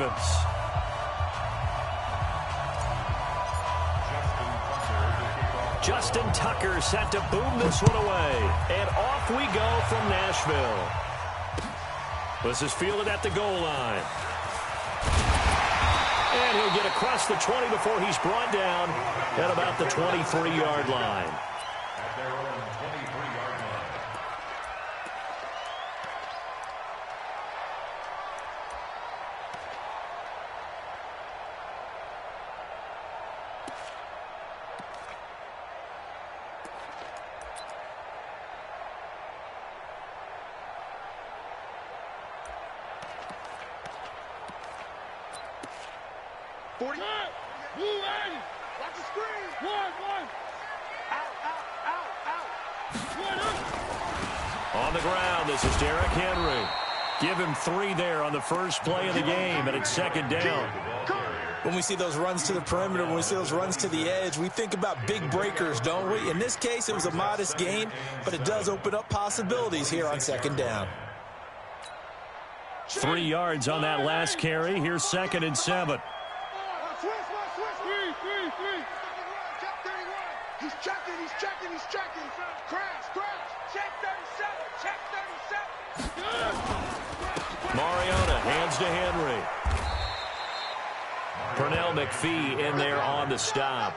Ravens. Justin Tucker set to boom this one away. And off we go from Nashville. This is fielded at the goal line. And he'll get across the 20 before he's brought down at about the 23-yard line. On the ground, this is Derrick Henry. Give him 3 there on the first play of the game, and it's second down. When we see those runs to the perimeter, when we see those runs to the edge, we think about big breakers, don't we? In this case, it was a modest gain, but it does open up possibilities here on second down. 3 yards on that last carry. Here's 2nd and 7. He's checking. Crash. Check 37. Mariota hands to Henry. Pernell McPhee in there on the stop.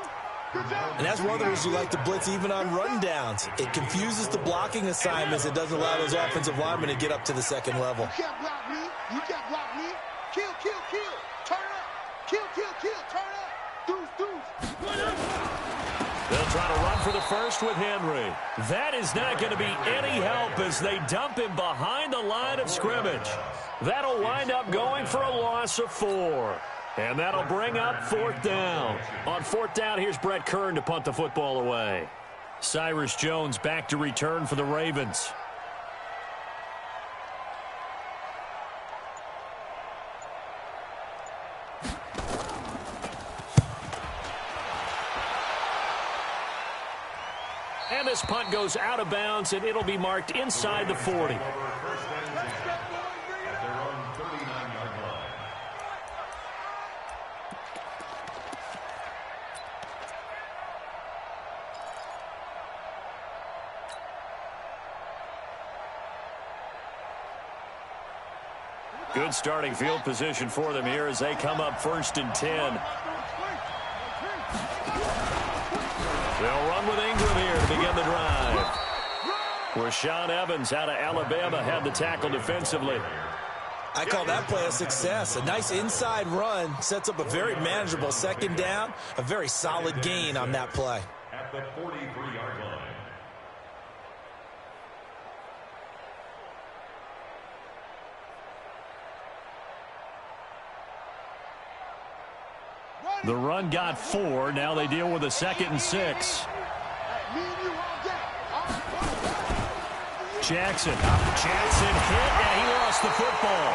And that's one of the reasons you like to blitz even on rundowns. It confuses the blocking assignments. It doesn't allow those offensive linemen to get up to the second level. You can't block me. Kill. Turn up. Kill. Turn up. Deuce. They'll try to run for the first with Henry. That is not going to be any help as they dump him behind the line of scrimmage. That'll wind up going for a loss of 4. And that'll bring up 4th down. On 4th down, here's Brett Kern to punt the football away. Cyrus Jones back to return for the Ravens. And this punt goes out of bounds, and it'll be marked inside the 40. Good starting field position for them here as they come up 1st and 10. They'll run with Ingram here to begin the drive. Rashaan Evans out of Alabama had the tackle defensively. I call that play a success. A nice inside run sets up a very manageable second down. A very solid gain on that play. At the 43-yard line. The run got 4. Now they deal with a 2nd and 6. Jackson hit, and he lost the football.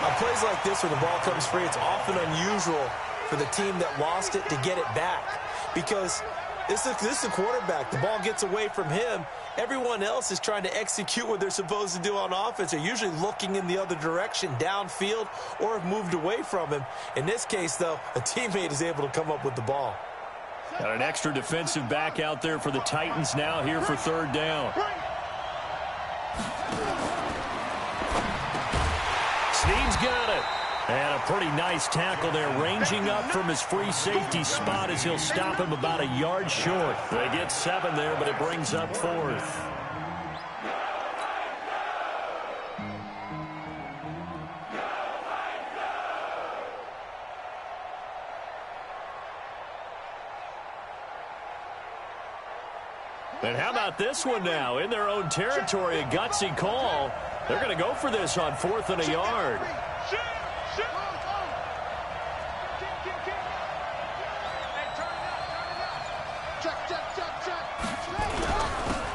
On plays like this where the ball comes free, it's often unusual for the team that lost it to get it back. Because this is a quarterback. The ball gets away from him. Everyone else is trying to execute what they're supposed to do on offense. They're usually looking in the other direction, downfield, or have moved away from him. In this case, though, a teammate is able to come up with the ball. Got an extra defensive back out there for the Titans now here for 3rd down. Snead's got it. And a pretty nice tackle there, ranging up from his free safety spot as he'll stop him about a yard short. They get 7 there, but it brings up 4th. And how about this one now? In their own territory, a gutsy call. They're going to go for this on 4th and a yard.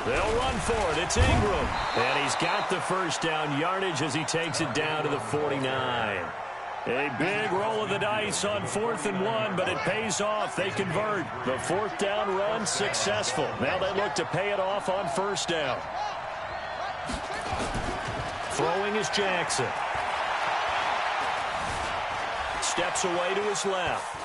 They'll run for it. It's Ingram. And he's got the first down yardage as he takes it down to the 49. A big roll of the dice on 4th and 1, but it pays off. They convert. The 4th down run successful. Now they look to pay it off on 1st down. Throwing is Jackson. steps away to his left.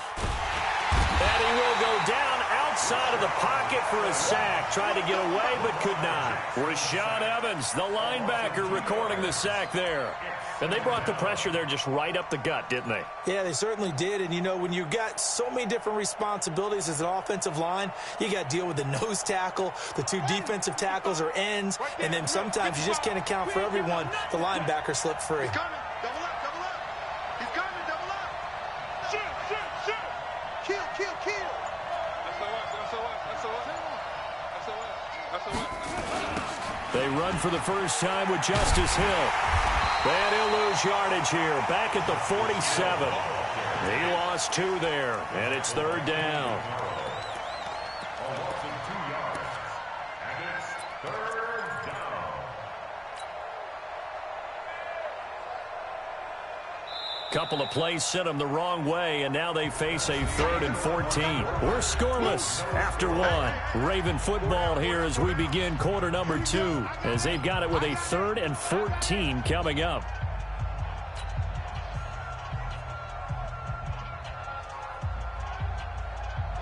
And he will go down outside of the pocket for a sack. Tried to get away, but could not. Rashaan Evans, the linebacker, recording the sack there. And they brought the pressure there just right up the gut, didn't they? Yeah, they certainly did. And, you know, when you've got so many different responsibilities as an offensive line, you got to deal with the nose tackle, the two defensive tackles or ends, and then sometimes you just can't account for everyone. The linebacker slipped free. He's coming. Double up, double up. He's coming, double up. Shoot, shoot, shoot. Kill, kill, kill. They run for the first time with Justice Hill. And he'll lose yardage here. Back at the 47. He lost 2 there, and it's 3rd down. Couple of plays sent them the wrong way, and now they face a 3rd and 14. We're scoreless after 1. Raven football here as we begin quarter number 2, as they've got it with a 3rd and 14 coming up.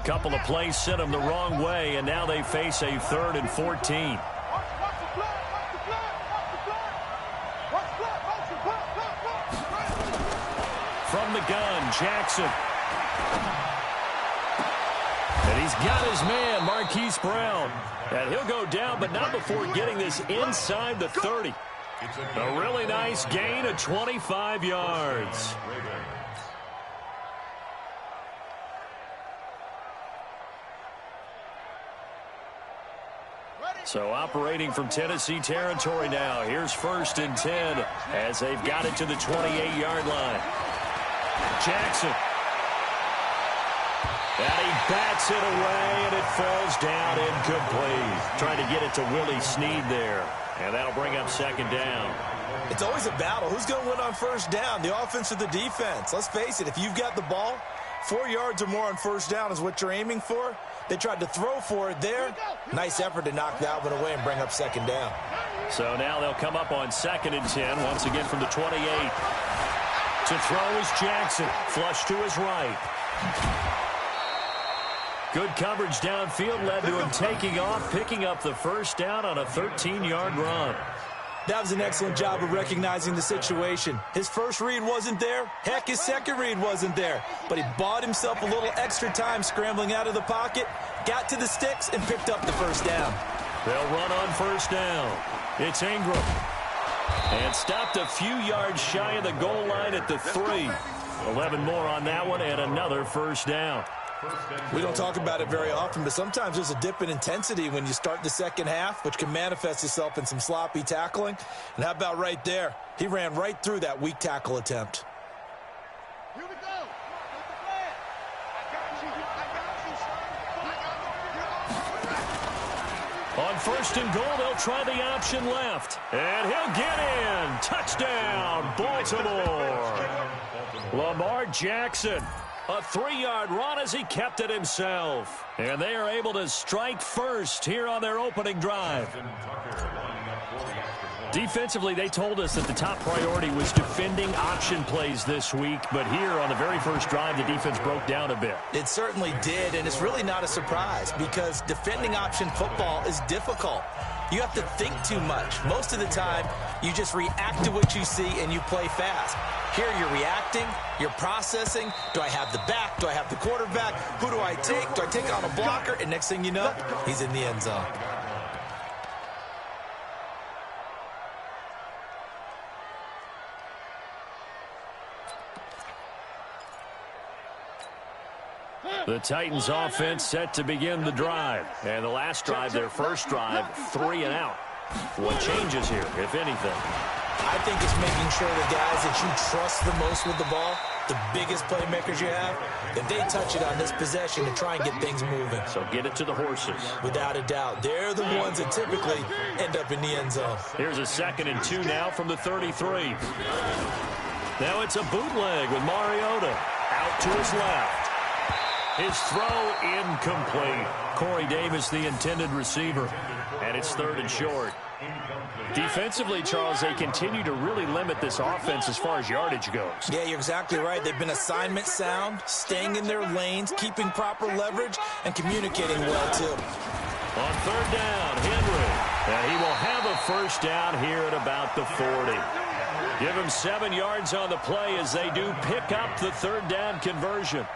Couple of plays sent them the wrong way, and now they face a 3rd and 14. From the gun, Jackson. And he's got his man, Marquise Brown. And he'll go down, but not before getting this inside the 30. A really nice gain of 25 yards. So operating from Tennessee territory now. Here's 1st and 10 as they've got it to the 28-yard line. Jackson. And he bats it away, and it falls down incomplete. Trying to get it to Willie Snead there. And that'll bring up 2nd down. It's always a battle. Who's going to win on 1st down, the offense or the defense? Let's face it, if you've got the ball, 4 yards or more on 1st down is what you're aiming for. They tried to throw for it there. Nice effort to knock that one away and bring up 2nd down. So now they'll come up on 2nd and 10, once again from the 28. To throw is Jackson. Flush to his right. Good coverage downfield led to him taking off, picking up the 1st down on a 13-yard run. That was an excellent job of recognizing the situation. His first read wasn't there. Heck, his second read wasn't there. But he bought himself a little extra time scrambling out of the pocket, got to the sticks, and picked up the 1st down. They'll run on 1st down. It's Ingram. And stopped a few yards shy of the goal line at the 3. 11 more on that one, and another 1st down. We don't talk about it very often, but sometimes there's a dip in intensity when you start the second half, which can manifest itself in some sloppy tackling. And how about right there? He ran right through that weak tackle attempt. Here we go. On 1st and goal, they'll try the option left. And he'll get in. Touchdown, Baltimore. Lamar Jackson. A 3-yard run as he kept it himself. And they are able to strike first here on their opening drive. Defensively, they told us that the top priority was defending option plays this week. But here on the very first drive, the defense broke down a bit. It certainly did, and it's really not a surprise because defending option football is difficult. You have to think too much. Most of the time, you just react to what you see and you play fast. Here you're reacting, you're processing. Do I have the back? Do I have the quarterback? Who do I take? Do I take on a blocker? And next thing you know, he's in the end zone. The Titans offense set to begin the drive. And the last drive, their first drive, 3 and out. What changes here, if anything? I think it's making sure the guys that you trust the most with the ball, the biggest playmakers you have, that they touch it on this possession to try and get things moving. So get it to the horses. Without a doubt. They're the ones that typically end up in the end zone. Here's a 2nd and 2 now from the 33. Now it's a bootleg with Mariota. Out to his left. His throw incomplete. Corey Davis, the intended receiver. And it's 3rd and short. Defensively, Charles, they continue to really limit this offense as far as yardage goes. Yeah, you're exactly right. They've been assignment sound, staying in their lanes, keeping proper leverage, and communicating well, too. On third down, Henry. And he will have a first down here at about the 40. Give him 7 yards on the play as they do pick up the third down conversion.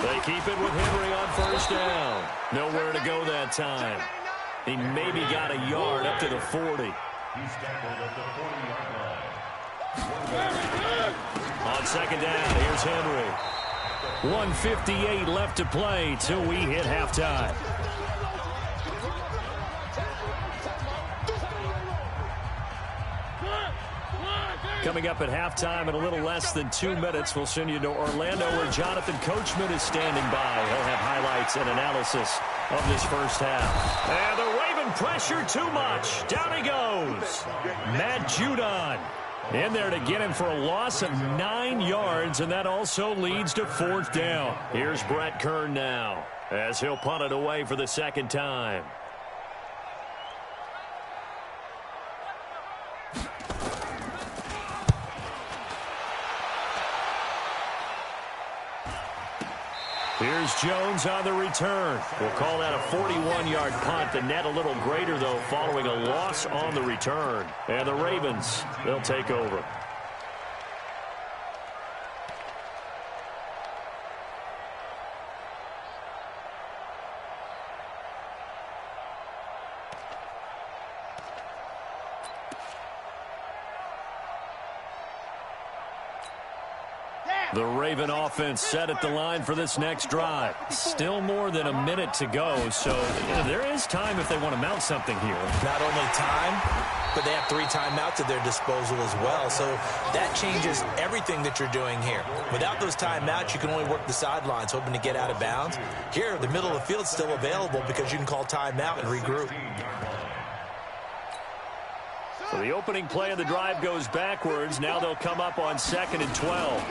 They keep it with Henry on first down. Nowhere to go that time. He maybe got a yard up to the 40. On second down, here's Henry. 1:58 left to play till we hit halftime. Coming up at halftime in a little less than 2 minutes, we'll send you to Orlando where Jonathan Coachman is standing by. He'll have highlights and analysis of this first half. And the Raven pressure too much. Down he goes. Matt Judon in there to get him for a loss of 9 yards, and that also leads to fourth down. Here's Brett Kern now as he'll punt it away for the second time. Here's Jones on the return. We'll call that a 41-yard punt. The net a little greater, though, following a loss on the return. And the Ravens, they'll take over. The Raven offense set at the line for this next drive. Still more than a minute to go, so there is time if they want to mount something here. Not only time, but they have 3 timeouts at their disposal as well, so that changes everything that you're doing here. Without those timeouts, you can only work the sidelines, hoping to get out of bounds. Here, the middle of the field's still available because you can call timeout and regroup. So the opening play of the drive goes backwards. Now they'll come up on 2nd and 12.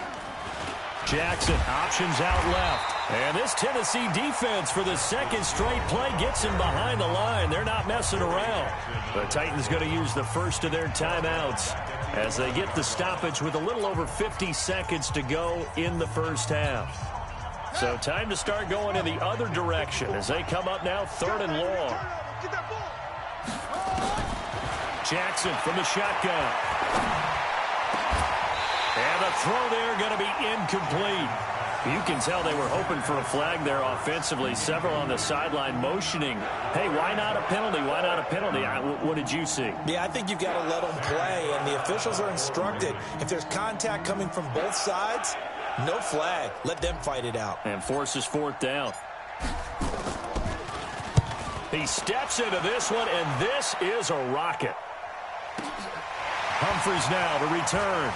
Jackson options out left. And this Tennessee defense for the second straight play gets him behind the line. They're not messing around. The Titans going to use the first of their timeouts as they get the stoppage with a little over 50 seconds to go in the first half. So time to start going in the other direction as they come up now 3rd and long. Jackson from the shotgun. And the throw there going to be incomplete. You can tell they were hoping for a flag there offensively. Several on the sideline motioning, hey, why not a penalty? Why not a penalty? What did you see? Yeah, I think you've got to let them play, and the officials are instructed. If there's contact coming from both sides, no flag. Let them fight it out. And forces 4th down. He steps into this one, and this is a rocket. Humphries now to return.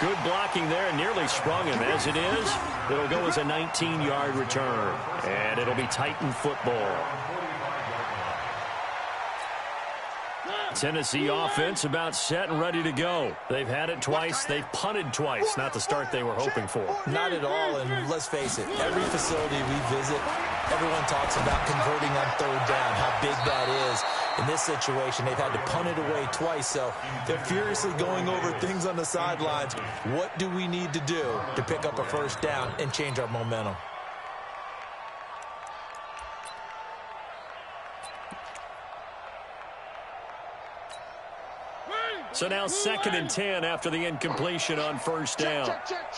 Good blocking there, nearly sprung him. As it is, it'll go as a 19-yard return. And it'll be Titan football. Tennessee offense about set and ready to go. They've had it twice. They've punted twice. Not the start they were hoping for. Not at all, and let's face it, every facility we visit, everyone talks about converting on 3rd down, how big that is. In this situation, they've had to punt it away twice, so they're furiously going over things on the sidelines. What do we need to do to pick up a first down and change our momentum? So now 2nd and 10 after the incompletion on first down. Check.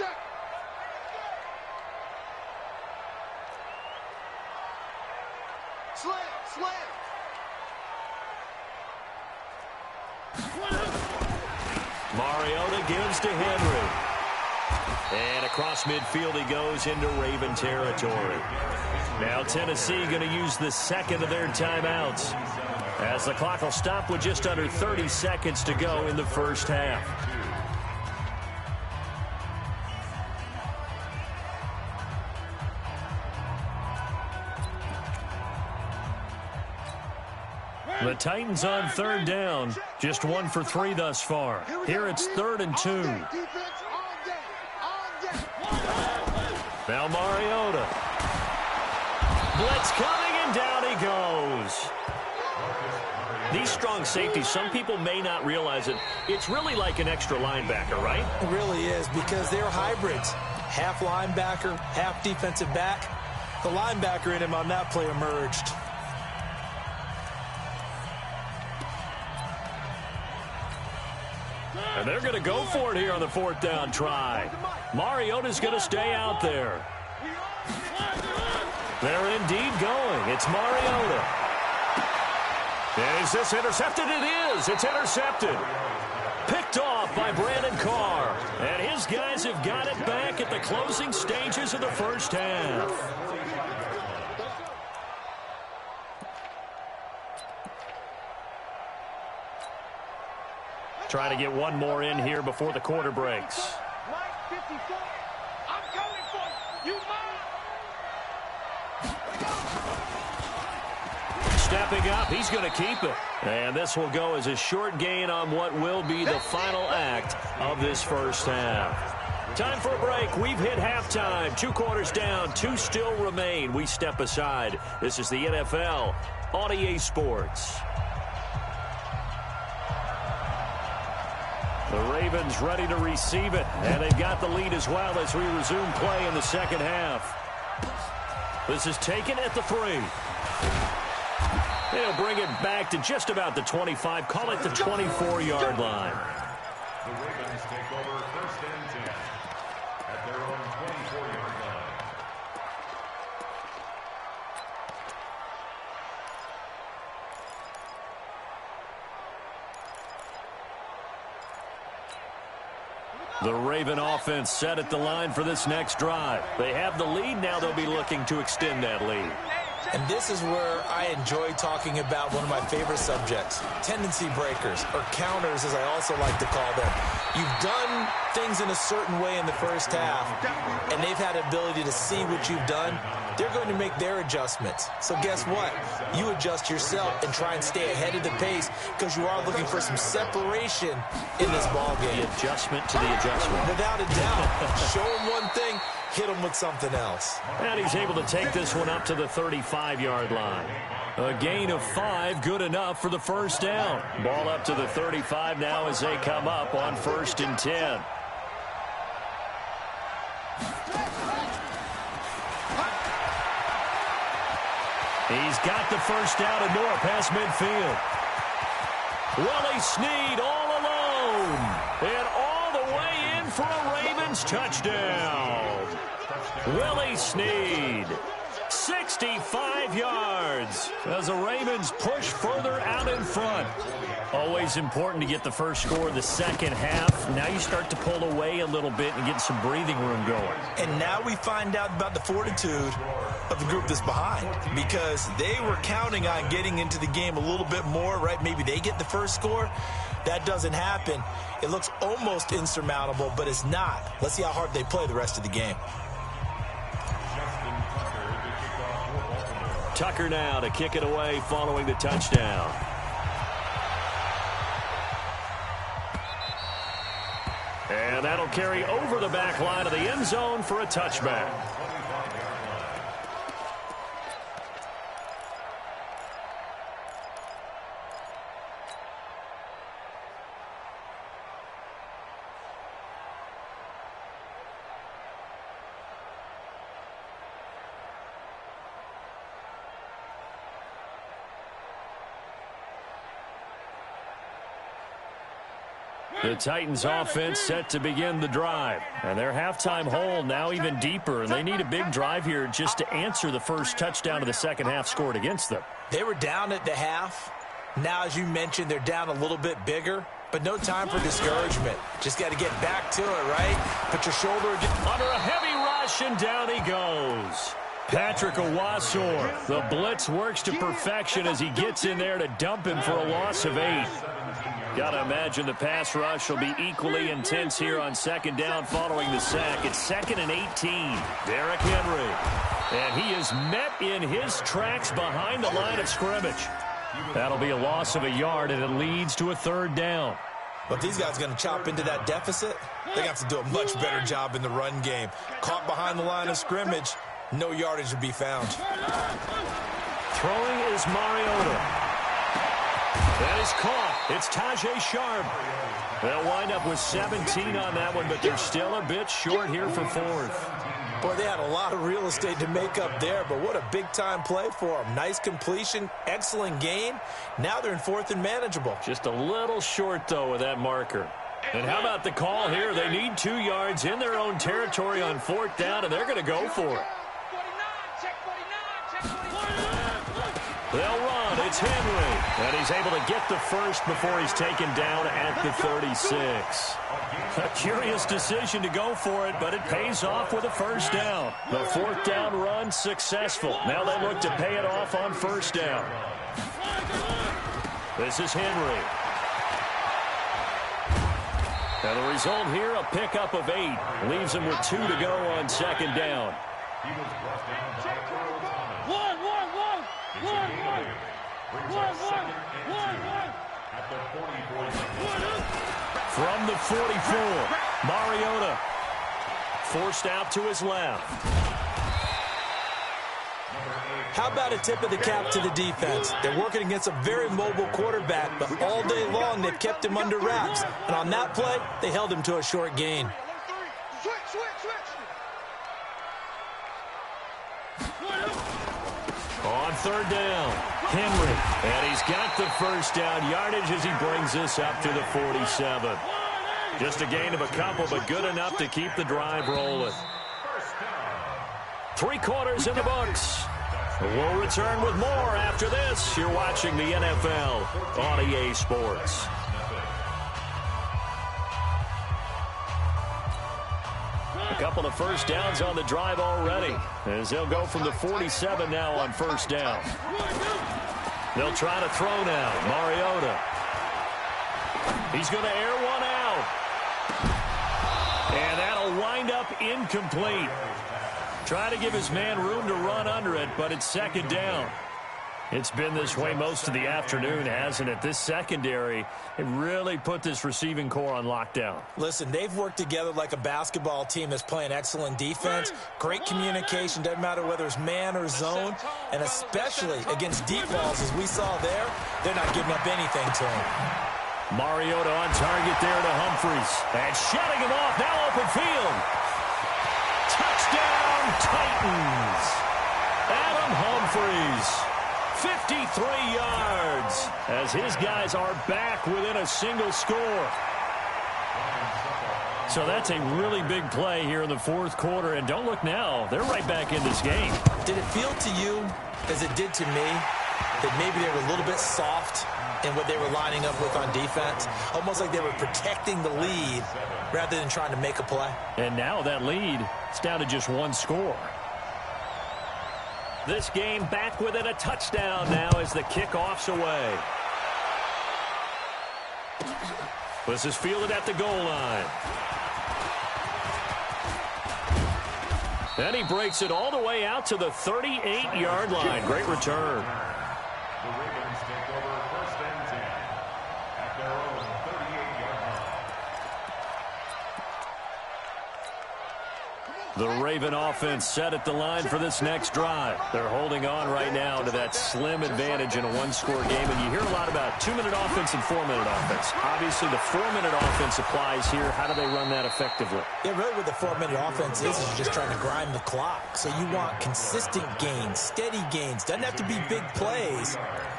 Slam. Mariota gives to Henry. And across midfield he goes into Raven territory. Now Tennessee going to use the second of their timeouts, as the clock will stop with just under 30 seconds to go in the first half. The Titans on 3rd down, just 1 for 3 thus far. Here it's 3rd and 2. Now Mariota. Blitz coming, and down he goes. These strong safeties, some people may not realize it. It's really like an extra linebacker, right? It really is, because they're hybrids. Half linebacker, half defensive back. The linebacker in him on that play emerged. And they're going to go for it here on the 4th down try. Mariota's going to stay out there. They're indeed going. It's Mariota. And is this intercepted? It is. It's intercepted. Picked off by Brandon Carr. And his guys have got it back at the closing stages of the first half. Try to get one more in here before the quarter breaks. Stepping up, he's going to keep it. And this will go as a short gain on what will be the final act of this first half. Time for a break. We've hit halftime. 2 quarters down, 2 still remain. We step aside. This is the NFL on EA Sports. The Ravens ready to receive it, and they've got the lead as well as we resume play in the second half. This is taken at the 3. They'll bring it back to just about the 25, call it the 24-yard line. The Ravens take over 1st and 10 at their own 24-yard line. The Raven offense set at the line for this next drive. They have the lead. Now they'll be looking to extend that lead. And this is where I enjoy talking about one of my favorite subjects, tendency breakers, or counters as I also like to call them. You've done things in a certain way in the first half, and they've had the ability to see what you've done. They're going to make their adjustments. So guess what? You adjust yourself and try and stay ahead of the pace because you are looking for some separation in this ball game. The adjustment to the adjustment. Without a doubt. Show them one thing, hit them with something else. And he's able to take this one up to the 35-yard line. A gain of 5, good enough for the first down. Ball up to the 35 now as they come up on 1st and 10. He's got the first down and more past midfield. Willie Snead all alone. And all the way in for a Ravens touchdown. Willie Snead, 65 yards as the Ravens push further out in front. Always important to get the first score of the second half. Now you start to pull away a little bit and get some breathing room going. And now we find out about the fortitude of the group that's behind, because they were counting on getting into the game a little bit more, right? Maybe they get the first score. That doesn't happen. It looks almost insurmountable, but it's not. Let's see how hard they play the rest of the game. Tucker now to kick it away following the touchdown. And that'll carry over the back line of the end zone for a touchback. The Titans offense set to begin the drive. And their halftime hole now even deeper. And they need a big drive here just to answer the first touchdown of the second half scored against them. They were down at the half. Now, as you mentioned, they're down a little bit bigger. But no time for discouragement. Just got to get back to it, right? Put your shoulder against... Under a heavy rush, and down he goes. Patrick Owasor. The blitz works to perfection as he gets in there to dump him for a loss of 8. Got to imagine the pass rush will be equally intense here on second down following the sack. It's 2nd and 18. Derrick Henry. And he is met in his tracks behind the line of scrimmage. That'll be a loss of a yard, and it leads to a 3rd down. But if these guys are going to chop into that deficit, they're going to have to do a much better job in the run game. Caught behind the line of scrimmage, no yardage to be found. Throwing is Mariota. That is caught. It's Tajay Sharp. They'll wind up with 17 on that one, but they're still a bit short here for fourth. Boy, they had a lot of real estate to make up there, but what a big-time play for them. Nice completion, excellent gain. Now they're in fourth and manageable. Just a little short, though, with that marker. And how about the call here? They need 2 yards in their own territory on fourth down, and they're going to go for it. They'll run. It's Henry. And he's able to get the first before he's taken down at the 36. A curious decision to go for it, but it pays off with a first down. The fourth down run successful. Now they look to pay it off on first down. This is Henry. And the result here, a pickup of 8. Leaves him with 2 to go on second down. He was brought down by Earl Thomas. One. At the 44. From the 44, Mariota forced out to his left. How about a tip of the cap to the defense? They're working against a very mobile quarterback, but all day long they've kept him under wraps. And on that play, they held him to a short gain. On third down, Henry. And he's got the first down yardage as he brings this up to the 47. Just a gain of a couple, but good enough to keep the drive rolling. 3 quarters in the books. We'll return with more after this. You're watching the NFL on EA Sports. A couple of first downs on the drive already, as they'll go from the 47 now on first down. They'll try to throw now. Mariota. He's going to air one out. And that'll wind up incomplete. Try to give his man room to run under it, but it's second down. It's been this way most of the afternoon, hasn't it? This secondary, it really put this receiving core on lockdown. Listen, they've worked together like a basketball team that's playing excellent defense. Great communication, doesn't matter whether it's man or zone. And especially against deep balls, as we saw there, they're not giving up anything to him. Mariota on target there to Humphries. And shutting him off, now open field. Touchdown, Titans. Adam Humphries. 53 yards as his guys are back within a single score. So that's a really big play here in the fourth quarter. And don't look now, they're right back in this game. Did it feel to you, as it did to me, that maybe they were a little bit soft in what they were lining up with on defense? Almost like they were protecting the lead rather than trying to make a play. And now that lead is down to just 1 score. This game back within a touchdown now as the kickoff's away. This is fielded at the goal line. And he breaks it all the way out to the 38-yard line. Great return. The Ravens take over first and 10 at their own 38-yard line. The Raven offense set at the line for this next drive. They're holding on right now to that slim advantage in a 1-score game. And you hear a lot about 2-minute offense and 4-minute offense. Obviously, the 4-minute offense applies here. How do they run that effectively? Yeah, really what the 4-minute offense is you're just trying to grind the clock. So you want consistent gains, steady gains. Doesn't have to be big plays,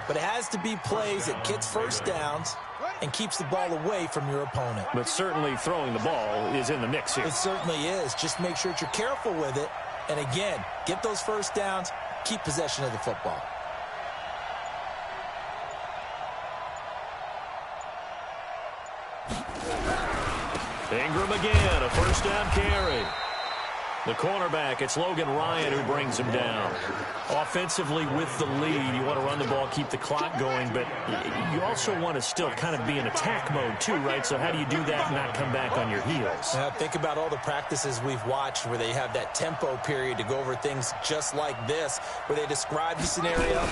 but it has to be plays that gets first downs and keeps the ball away from your opponent. But certainly throwing the ball is in the mix here. It certainly is. Just make sure that you're careful with it. And again, get those first downs, keep possession of the football. Ingram again, a first down carry. The cornerback, it's Logan Ryan who brings him down. Offensively with the lead, you want to run the ball, keep the clock going, but you also want to still kind of be in attack mode too, right? So how do you do that and not come back on your heels? Now, think about all the practices we've watched where they have that tempo period to go over things just like this, where they describe the scenario,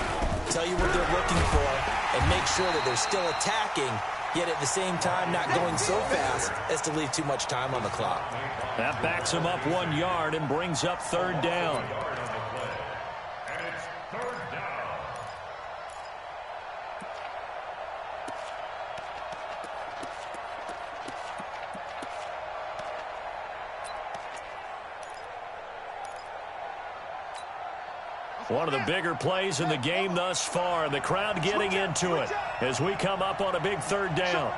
tell you what they're looking for, and make sure that they're still attacking yet at the same time not going so fast as to leave too much time on the clock. That backs him up 1 yard and brings up third down. And it's third down. One of the bigger plays in the game thus far. The crowd getting into it as we come up on a big third down.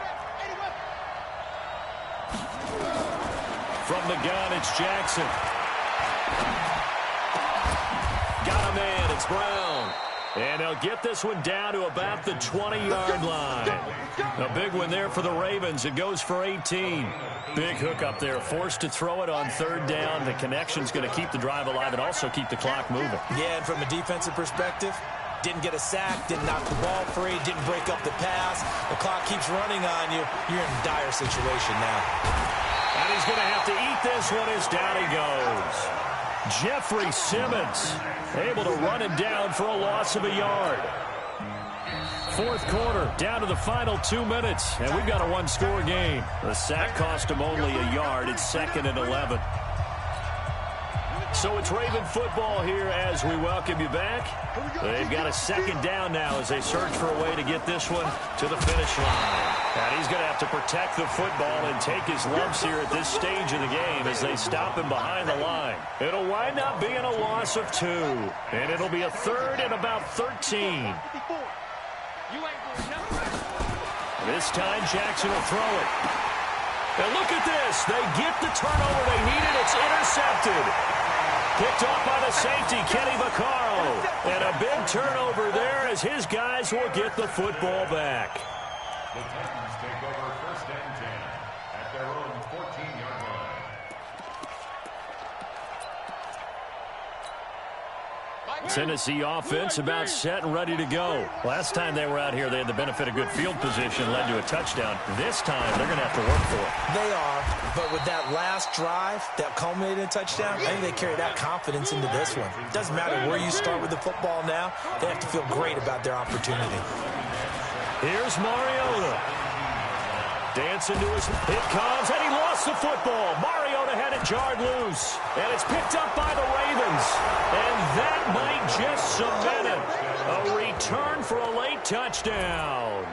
From the gun, it's Jackson. Got a man, it's Brown. And they'll get this one down to about the 20-yard line. A big one there for the Ravens. It goes for 18. Big hook up there, forced to throw it on third down. The connection's going to keep the drive alive and also keep the clock moving. Yeah, and from a defensive perspective, didn't get a sack, didn't knock the ball free, didn't break up the pass. The clock keeps running on you. You're in a dire situation now. And he's going to have to eat this one as down he goes. Jeffrey Simmons able to run him down for a loss of a yard. Fourth quarter, down to the final 2 minutes, and we've got a one-score game. The sack cost him only a yard. It's 2nd and 11. So it's Raven football here as we welcome you back. They've got a second down now as they search for a way to get this one to the finish line. And he's going to have to protect the football and take his lumps here at this stage of the game as they stop him behind the line. It'll wind up being a loss of 2, and it'll be a third and about 13. This time Jackson will throw it. And look at this. They get the turnover they needed. It's intercepted. Picked off by the safety, Kenny Vaccaro. And a big turnover there as his guys will get the football back. The Titans take over 1st and 10 at their own 14-yard line. Tennessee offense about set and ready to go. Last time they were out here, they had the benefit of good field position, led to a touchdown. This time, they're going to have to work for it. They are, but with that last drive that culminated in a touchdown, I think they carry that confidence into this one. It doesn't matter where you start with the football now. They have to feel great about their opportunity. Here's Mariota. Dancing to his... It comes, and he lost the football. Mariota had it jarred loose. And it's picked up by the Ravens. And that might just cement it. A return for a late touchdown.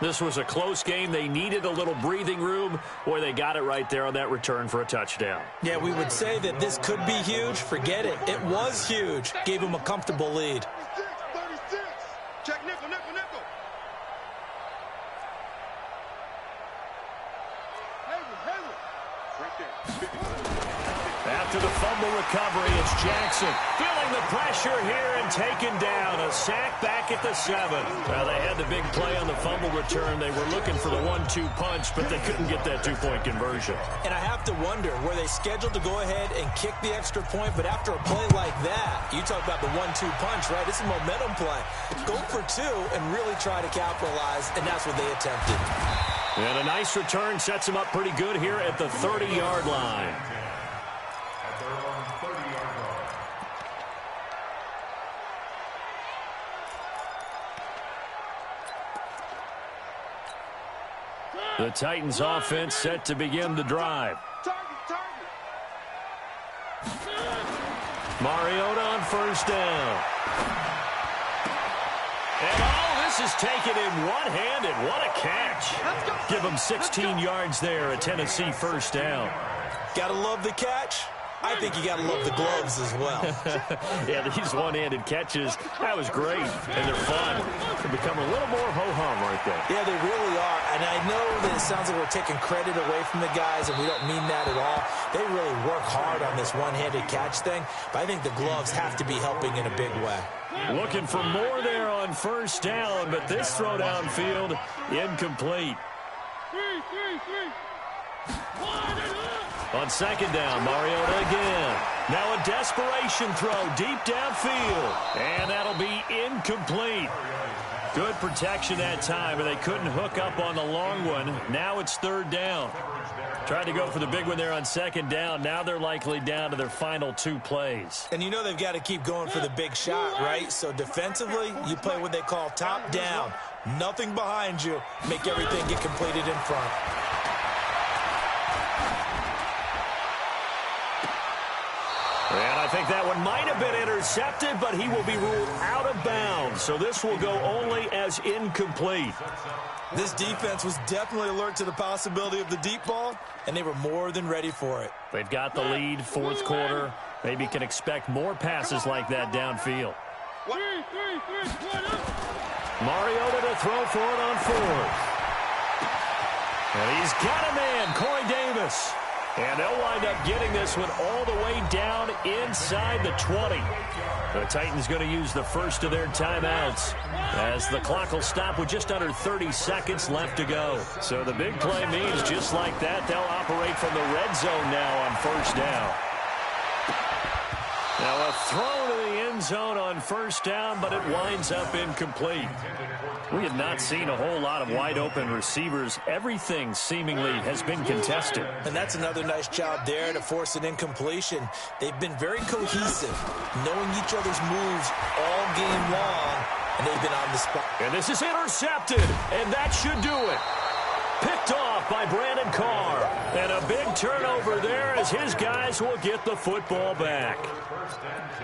This was a close game. They needed a little breathing room. Boy, they got it right there on that return for a touchdown. Yeah, we would say that this could be huge. Forget it. It was huge. Gave them a comfortable lead. 36. Check nickel, nickel, nickel. Right there. After the fumble recovery, it's Jackson feeling the pressure here and taken down. A sack back at the 7. Well, they had the big play on the fumble return. They were looking for the 1-2 punch, but they couldn't get that 2-point conversion. And I have to wonder, were they scheduled to go ahead and kick the extra point? But after a play like that, you talk about the 1-2 punch, right? It's a momentum play. Go for 2 and really try to capitalize, and that's what they attempted. And a nice return sets him up pretty good here at the 30-yard line. At their own 30-yard line. The Titans offense set to begin the drive. Target. Mariota on first down. And this is taken in one-handed. What a catch. Give him 16 yards there, a Tennessee first down. Gotta love the catch. I think you gotta love the gloves as well. Yeah, these one-handed catches, that was great. And they're fun. They become a little more ho-hum right there. Yeah, they really are. And I know that it sounds like we're taking credit away from the guys, and we don't mean that at all. They really work hard on this one-handed catch thing, but I think the gloves have to be helping in a big way. Looking for more there on first down, but this throw downfield, incomplete. On second down, Mariota again. Now a desperation throw deep downfield, and that'll be incomplete. Good protection that time, and they couldn't hook up on the long one. Now it's third down. Tried to go for the big one there on second down. Now they're likely down to their final 2 plays. And you know they've got to keep going for the big shot, right? So defensively, you play what they call top down. Nothing behind you. Make everything get completed in front. And I think that one might have been intercepted, but he will be ruled out of bounds. So this will go only as incomplete. This defense was definitely alert to the possibility of the deep ball, and they were more than ready for it. They've got the lead, fourth quarter. Maybe can expect more passes like that downfield. Mariota to throw for it on fourth. And he's got a man, Corey Davis. And they'll wind up getting this one all the way down inside the 20. The Titans going to use the first of their timeouts as the clock will stop with just under 30 seconds left to go. So the big play means just like that, they'll operate from the red zone now on first down. Now a throw to the end zone on first down, but it winds up incomplete. We have not seen a whole lot of wide-open receivers. Everything seemingly has been contested. And that's another nice job there to force an incompletion. They've been very cohesive, knowing each other's moves all game long, and they've been on the spot. And this is intercepted, and that should do it. Picked off by Brandon Carr. And a big turnover there as his guys will get the football back.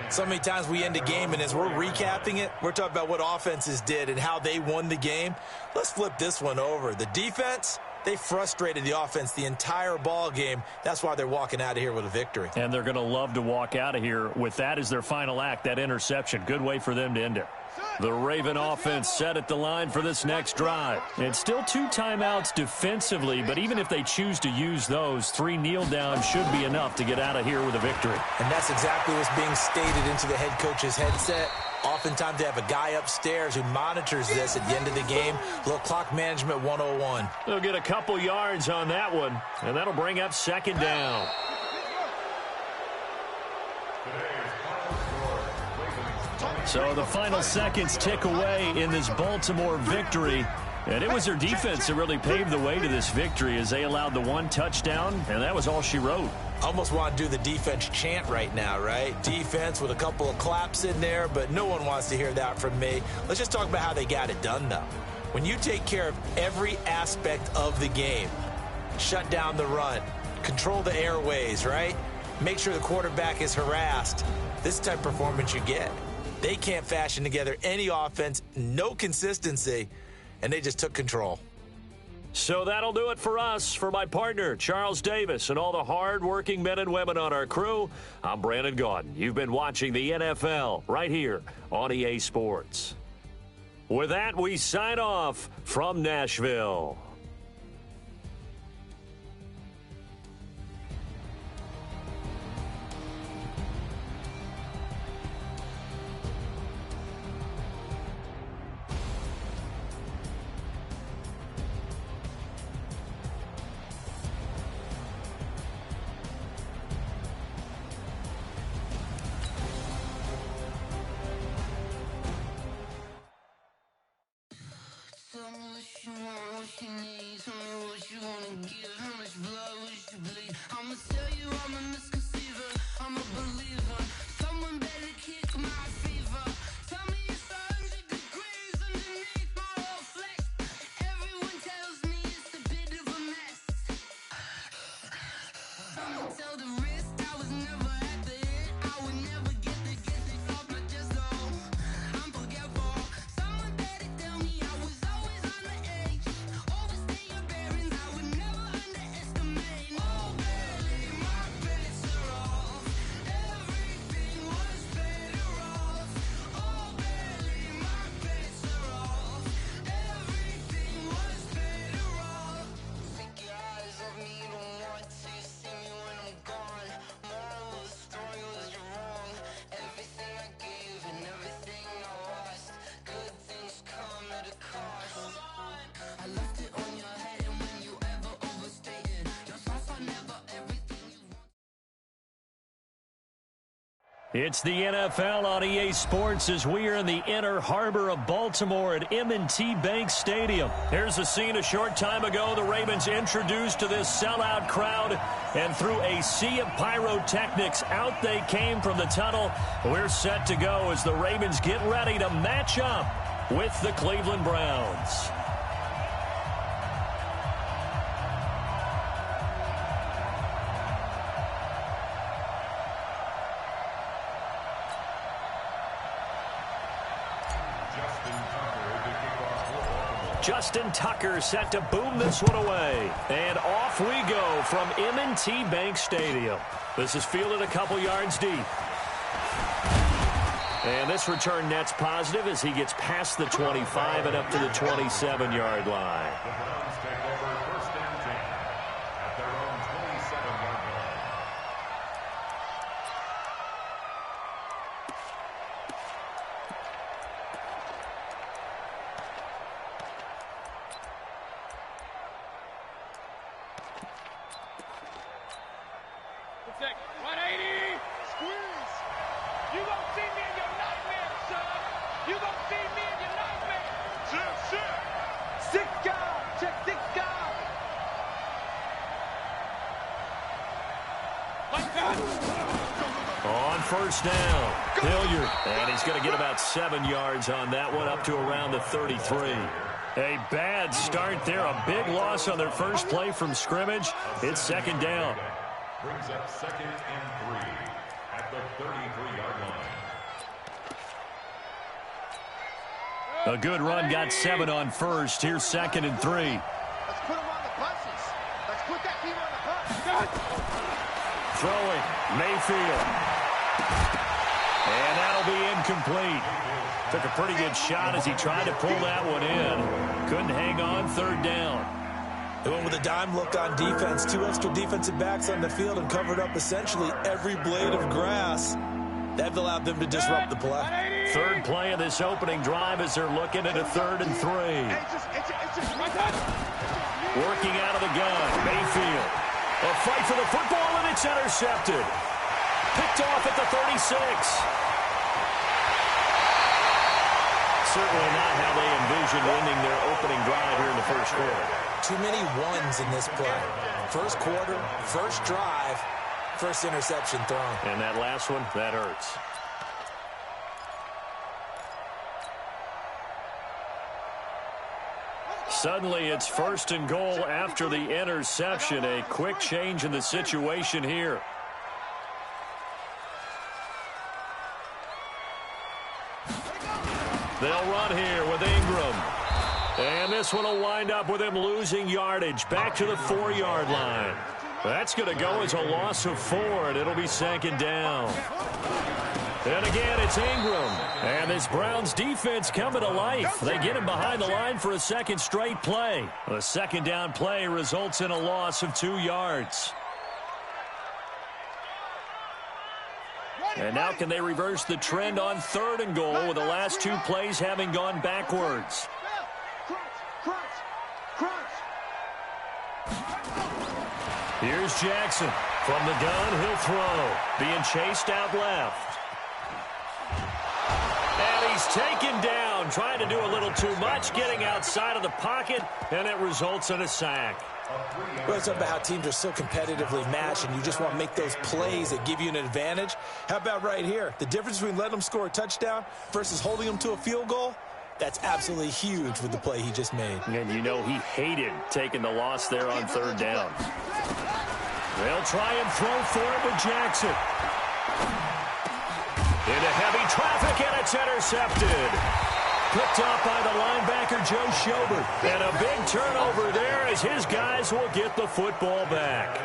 So many times we end a game, and as we're recapping it, we're talking about what offenses did and how they won the game. Let's flip this one over. The defense, they frustrated the offense the entire ball game. That's why they're walking out of here with a victory. And they're going to love to walk out of here with that as their final act, that interception. Good way for them to end it. The Raven offense set at the line for this next drive. It's still 2 timeouts defensively, but even if they choose to use those, 3 kneel downs should be enough to get out of here with a victory. And that's exactly what's being stated into the head coach's headset. Oftentimes they have a guy upstairs who monitors this at the end of the game. Little clock management 101. They'll get a couple yards on that one, and that'll bring up second down. So the final seconds tick away in this Baltimore victory. And it was their defense that really paved the way to this victory as they allowed the 1 touchdown, and that was all she wrote. Almost want to do the defense chant right now, right? Defense with a couple of claps in there, but no one wants to hear that from me. Let's just talk about how they got it done, though. When you take care of every aspect of the game, shut down the run, control the airways, right? Make sure the quarterback is harassed. This type of performance you get. They can't fashion together any offense, no consistency, and they just took control. So that'll do it for us. For my partner, Charles Davis, and all the hard-working men and women on our crew, I'm Brandon Gaudin. You've been watching the NFL right here on EA Sports. With that, we sign off from Nashville. It's the NFL on EA Sports as we are in the inner harbor of Baltimore at M&T Bank Stadium. Here's a scene a short time ago. The Ravens introduced to this sellout crowd, and through a sea of pyrotechnics, out they came from the tunnel. We're set to go as the Ravens get ready to match up with the Cleveland Browns. Justin Tucker set to boom this one away. And off we go from M&T Bank Stadium. This is fielded a couple yards deep. And this return net's positive as he gets past the 25 and up to the 27-yard line. The Browns take over first and 10 at their own 27-yard line. Protect. 180. Squeeze. You gonna see me in your nightmare, son. You gonna see me in your nightmare. Sir. Sick guy. Check sick guy. Like that. On first down, Hilliard. And he's going to get about 7 yards on that one, up to around the 33. A bad start there. A big loss on their first play from scrimmage. It's second down. Brings up second and 3 at the 33-yard line. A good run, got 7 on first. Here's second and 3. Let's put him on the buses. Let's put that team on the bus. Throwing, Mayfield. And that'll be incomplete. Took a pretty good shot as he tried to pull that one in. Couldn't hang on, third down. They went with a dime look on defense. 2 extra defensive backs on the field and covered up essentially every blade of grass. That allowed them to disrupt the play. Third play of this opening drive as they're looking at a 3rd and 3. Working out of the gun, Mayfield. A fight for the football, and it's intercepted. Picked off at the 36. Certainly not how they envisioned ending their opening drive here in the first quarter. Too many ones in this play. First quarter, first drive, first interception thrown. And that last one, that hurts. Suddenly, it's 1st and goal after the interception. A quick change in the situation here. They'll run here with Ingram. And this one will wind up with him losing yardage back to the 4-yard line. That's going to go as a loss of 4, and it'll be second down. And again, it's Ingram. And this Browns defense coming to life. They get him behind the line for a second straight play. A second down play results in a loss of 2 yards. And now can they reverse the trend on 3rd and goal with the last 2 plays having gone backwards? Here's Jackson. From the gun, he'll throw. Being chased out left. And he's taken down, trying to do a little too much, getting outside of the pocket, and it results in a sack. Well, it's about how teams are so competitively matched, and you just want to make those plays that give you an advantage. How about right here? The difference between letting them score a touchdown versus holding them to a field goal? That's absolutely huge with the play he just made. And you know he hated taking the loss there on 3rd down. They'll try and throw for it with Jackson. Into heavy traffic, and it's intercepted. Picked off by the linebacker, Joe Schobert. And a big turnover there as his guys will get the football back.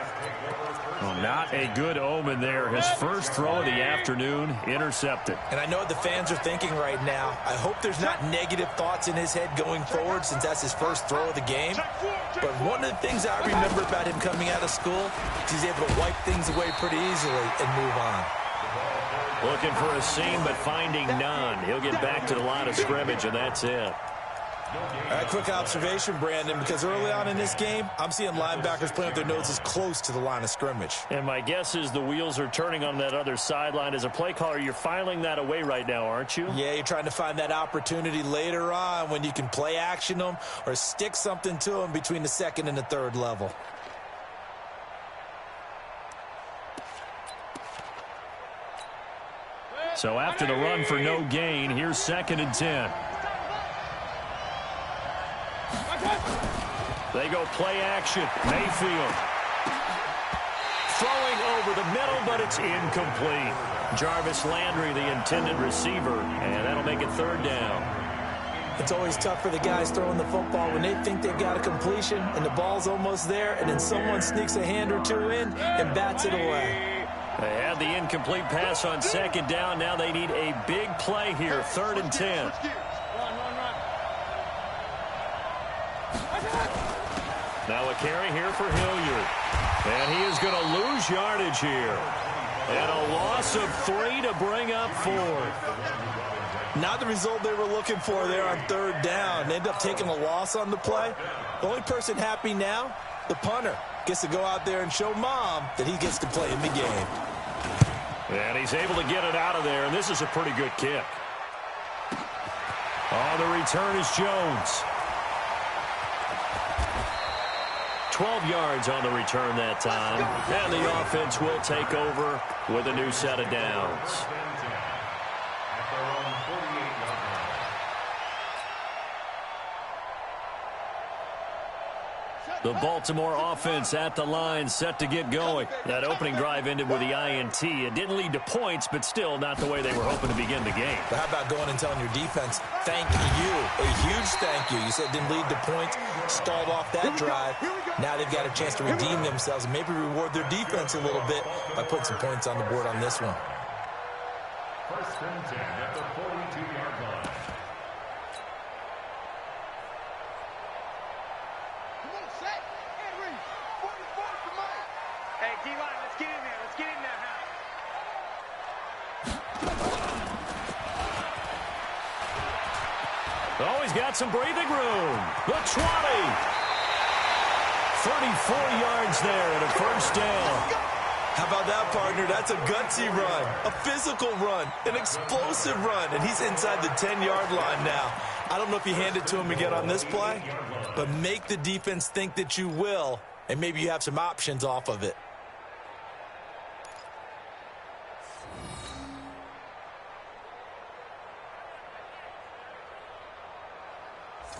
Well, not a good omen there. His first throw of the afternoon, intercepted. And I know what the fans are thinking right now. I hope there's not negative thoughts in his head going forward since that's his first throw of the game. But one of the things I remember about him coming out of school is he's able to wipe things away pretty easily and move on. Looking for a seam, but finding none. He'll get back to the line of scrimmage, and that's it. All right, quick observation, Brandon, because early on in this game, I'm seeing linebackers playing with their noses close to the line of scrimmage. And my guess is the wheels are turning on that other sideline. As a play caller, you're filing that away right now, aren't you? Yeah, you're trying to find that opportunity later on when you can play action them or stick something to them between the second and the third level. So after the run for no gain, here's 2nd and 10. They go play action. Mayfield throwing over the middle, but it's incomplete. Jarvis Landry, the intended receiver, and that'll make it 3rd down. It's always tough for the guys throwing the football when they think they've got a completion and the ball's almost there, and then someone sneaks a hand or two in and bats it away. They had the incomplete pass on 2nd down. Now they need a big play here, 3rd and 10. Now a carry here for Hilliard. And he is going to lose yardage here. And a loss of 3 to bring up 4th. Not the result they were looking for there on 3rd down. They end up taking a loss on the play. The only person happy now, the punter, gets to go out there and show Mom that he gets to play in the game. And he's able to get it out of there, and this is a pretty good kick. On the return is Jones. 12 yards on the return that time. And the offense will take over with a new set of downs. The Baltimore offense at the line, set to get going. That opening drive ended with the INT. It didn't lead to points, but still not the way they were hoping to begin the game. But how about going and telling your defense, thank you, a huge thank you. You said it didn't lead to points, stalled off that drive. Now they've got a chance to redeem themselves and maybe reward their defense a little bit by putting some points on the board on this one. 1st and 10 at the 42-yard line. Hey, D-line, let's get in there. Let's get in there, huh? Oh, he's got some breathing room. The 20. 34 yards there and a 1st down. How about that, partner? That's a gutsy run, a physical run, an explosive run, and he's inside the 10-yard line now. I don't know if you hand it to him again on this play, but make the defense think that you will, and maybe you have some options off of it.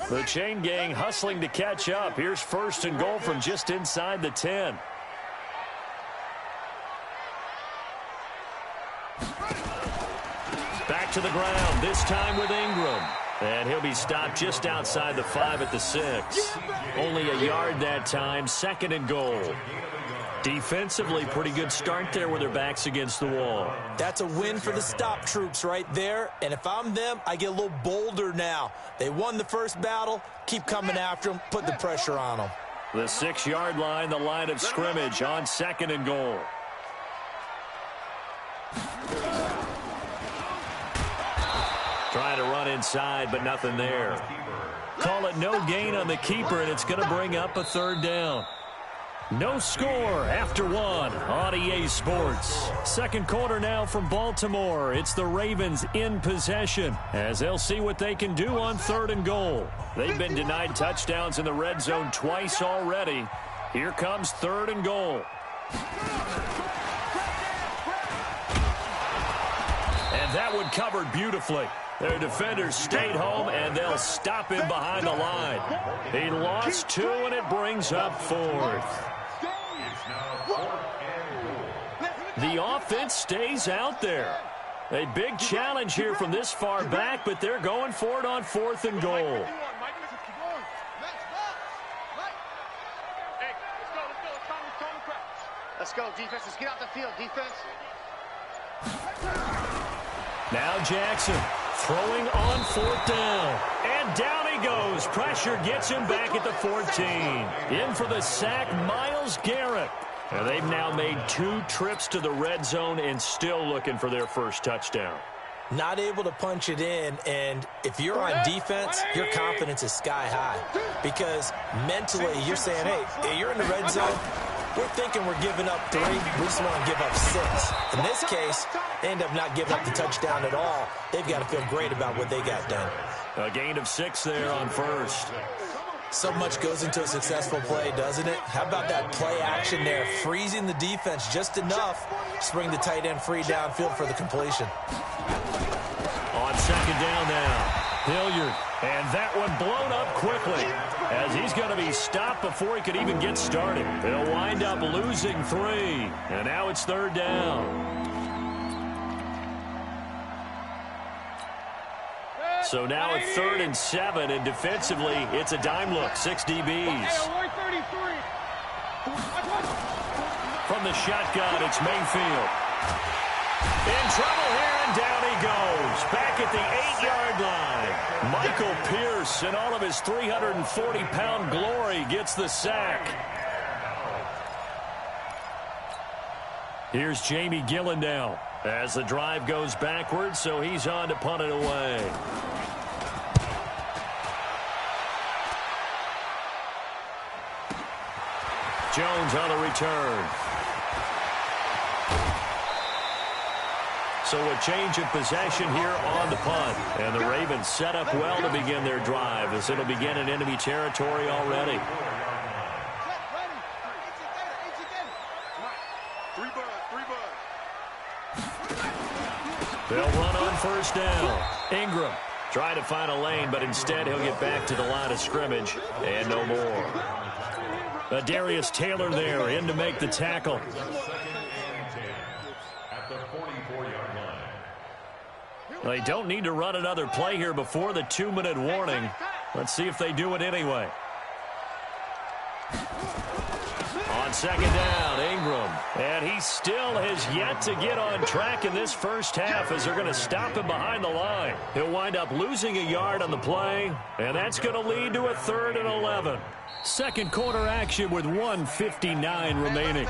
The chain gang hustling to catch up. Here's 1st and goal from just inside the 10. Back to the ground, this time with Ingram. And he'll be stopped just outside the 5 at the 6. Only a yard that time, 2nd and goal. Defensively, pretty good start there with their backs against the wall. That's a win for the stop troops right there. And if I'm them, I get a little bolder now. They won the first battle. Keep coming after them. Put the pressure on them. The 6-yard line, the line of scrimmage on 2nd and goal. Trying to run inside, but nothing there. Call it no gain on the keeper, and it's going to bring up a 3rd down. No score after 1 on EA Sports. 2nd quarter now from Baltimore. It's the Ravens in possession as they'll see what they can do on 3rd and goal. They've been denied touchdowns in the red zone twice already. Here comes 3rd and goal. And that one covered beautifully. Their defenders stayed home, and they'll stop him behind the line. He lost 2, and it brings up 4th. The offense stays out there. A big challenge here from this far back, but they're going for it on 4th and goal. Let's go, defense. Let's get out the field, defense. Now Jackson throwing on 4th down. And down he goes. Pressure gets him back at the 14. In for the sack, Myles Garrett. And they've now made 2 trips to the red zone and still looking for their first touchdown. not able to punch it in, and if you're on defense, your confidence is sky high because mentally you're saying, hey, you're in the red zone. We're thinking we're giving up 3. We just want to give up 6. In this case, they end up not giving up the touchdown at all. They've got to feel great about what they got done. A gain of 6 there on first. So much goes into a successful play, doesn't it? How about that play action there, freezing the defense just enough to bring the tight end free downfield for the completion. On second down now, Hilliard. And that one blown up quickly as he's going to be stopped before he could even get started. They'll wind up losing 3. And now it's third down. So now it's 3rd and 7, and defensively, it's a dime look, 6 DBs. From the shotgun, it's Mayfield. In trouble here, and down he goes. Back at the 8-yard line. Michael Pierce, in all of his 340-pound glory, gets the sack. Here's Jamie Gillen now as the drive goes backwards, so he's on to punt it away. Jones on the return. So a change of possession here on the punt. And the Ravens set up well to begin their drive as it'll begin in enemy territory already. They'll run on first down. Ingram trying to find a lane, but instead he'll get back to the line of scrimmage and no more. Darius Taylor there in to make the tackle. They don't need to run another play here before the 2-minute warning. Let's see if they do it anyway. On second down, Ingram. And he still has yet to get on track in this first half as they're going to stop him behind the line. He'll wind up losing a yard on the play, and that's going to lead to a 3rd and 11. Second quarter action with 1:59 remaining.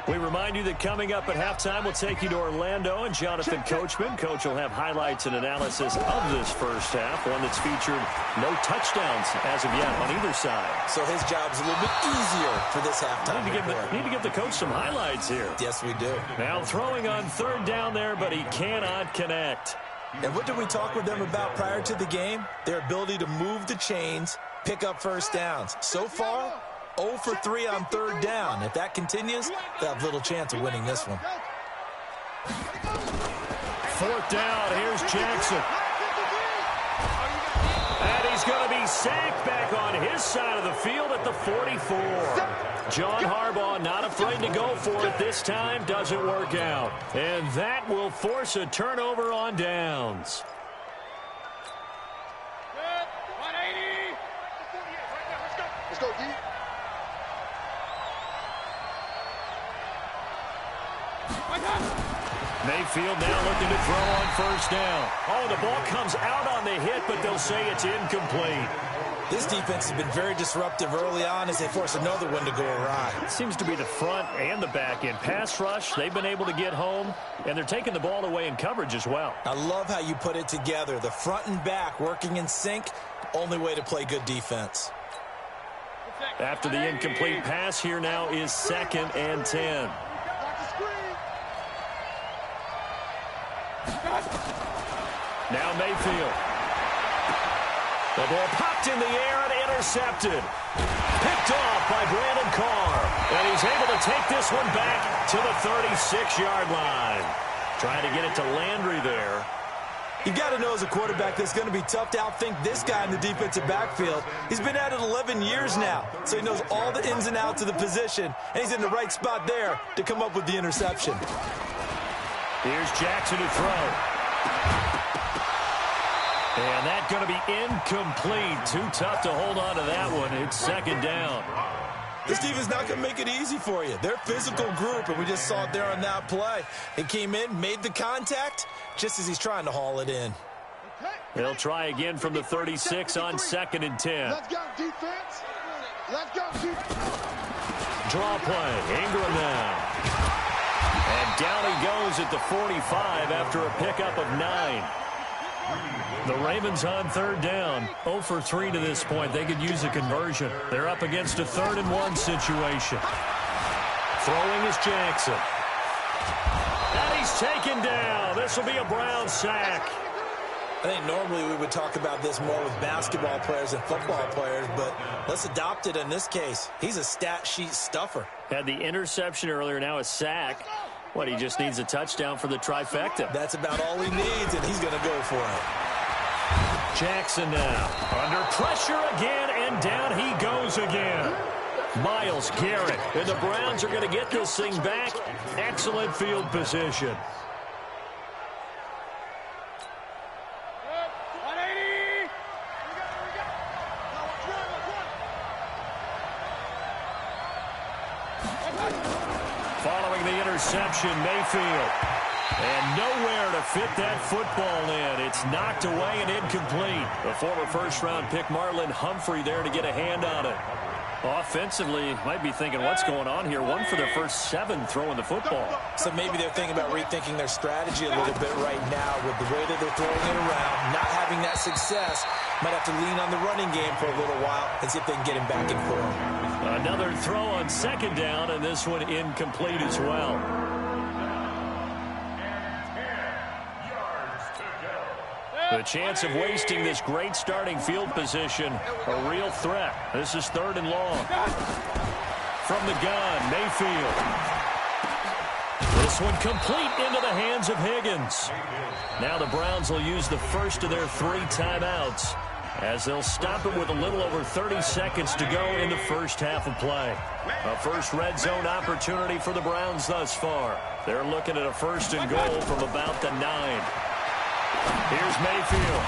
We remind you that coming up at halftime, we'll take you to Orlando and Jonathan Coachman. Coach will have highlights and analysis of this first half, one that's featured no touchdowns as of yet on either side. So his job's a little bit easier for this halftime. Need to give the coach some highlights here. Yes, we do. Now throwing on third down there, but he cannot connect. And what did we talk with them about prior to the game? Their ability to move the chains, pick up first downs. So far, 0 for 3 on third down. If that continues, they'll have little chance of winning this one. Fourth down, here's Jackson. And he's going to be sacked back on his side of the field at the 44. John Harbaugh not afraid to go for it this time. Doesn't work out. And that will force a turnover on downs. Let's go, D. Mayfield now looking to throw on first down. Oh, the ball comes out on the hit, but they'll say it's incomplete. This defense has been very disruptive early on as they force another one to go awry. It seems to be the front and the back end. Pass rush, they've been able to get home, and they're taking the ball away in coverage as well. I love how you put it together. The front and back working in sync, only way to play good defense. After the incomplete pass, here now is 2nd and 10. Now Mayfield. The ball popped in the air and intercepted. Picked off by Brandon Carr. And he's able to take this one back to the 36-yard line. Trying to get it to Landry there. You got to know as a quarterback that's going to be tough to outthink this guy in the defensive backfield. He's been at it 11 years now, so he knows all the ins and outs of the position, and he's in the right spot there to come up with the interception. Here's Jackson to throw. And that's going to be incomplete. Too tough to hold on to that one. It's 2nd down. This defense not going to make it easy for you. They're a physical group, and we just saw it there on that play. He came in, made the contact, just as he's trying to haul it in. Okay. They'll try again from the 36 on 2nd and 10. Let's go, defense. Let's go, defense. Draw play. Ingram now. And down he goes at the 45 after a pickup of 9. The Ravens on 3rd down. 0 for 3 to this point. They could use a conversion. They're up against a 3rd and 1 situation. Throwing is Jackson. And he's taken down. This will be a Brown sack. I think normally we would talk about this more with basketball players and football players, but let's adopt it in this case. He's a stat sheet stuffer. Had the interception earlier, now a sack. What, he just needs a touchdown for the trifecta. That's about all he needs, and he's going to go for it. Jackson now. Under pressure again, and down he goes again. Myles Garrett. And the Browns are going to get this thing back. Excellent field position. Following the interception, Mayfield. And nowhere to fit that football in. It's knocked away and incomplete. The former first-round pick Marlon Humphrey there to get a hand on it. Offensively, might be thinking, what's going on here? 1 for their first 7 throwing the football. So maybe they're thinking about rethinking their strategy a little bit right now with the way that they're throwing it around, not having that success. Might have to lean on the running game for a little while and see if they can get him back in form. Another throw on 2nd down, and this one incomplete as well. The chance of wasting this great starting field position, a real threat. This is 3rd and long. From the gun, Mayfield. This one complete into the hands of Higgins. Now the Browns will use the first of their 3 timeouts as they'll stop it with a little over 30 seconds to go in the first half of play. A first red zone opportunity for the Browns thus far. They're looking at a 1st and goal from about the 9. Here's Mayfield.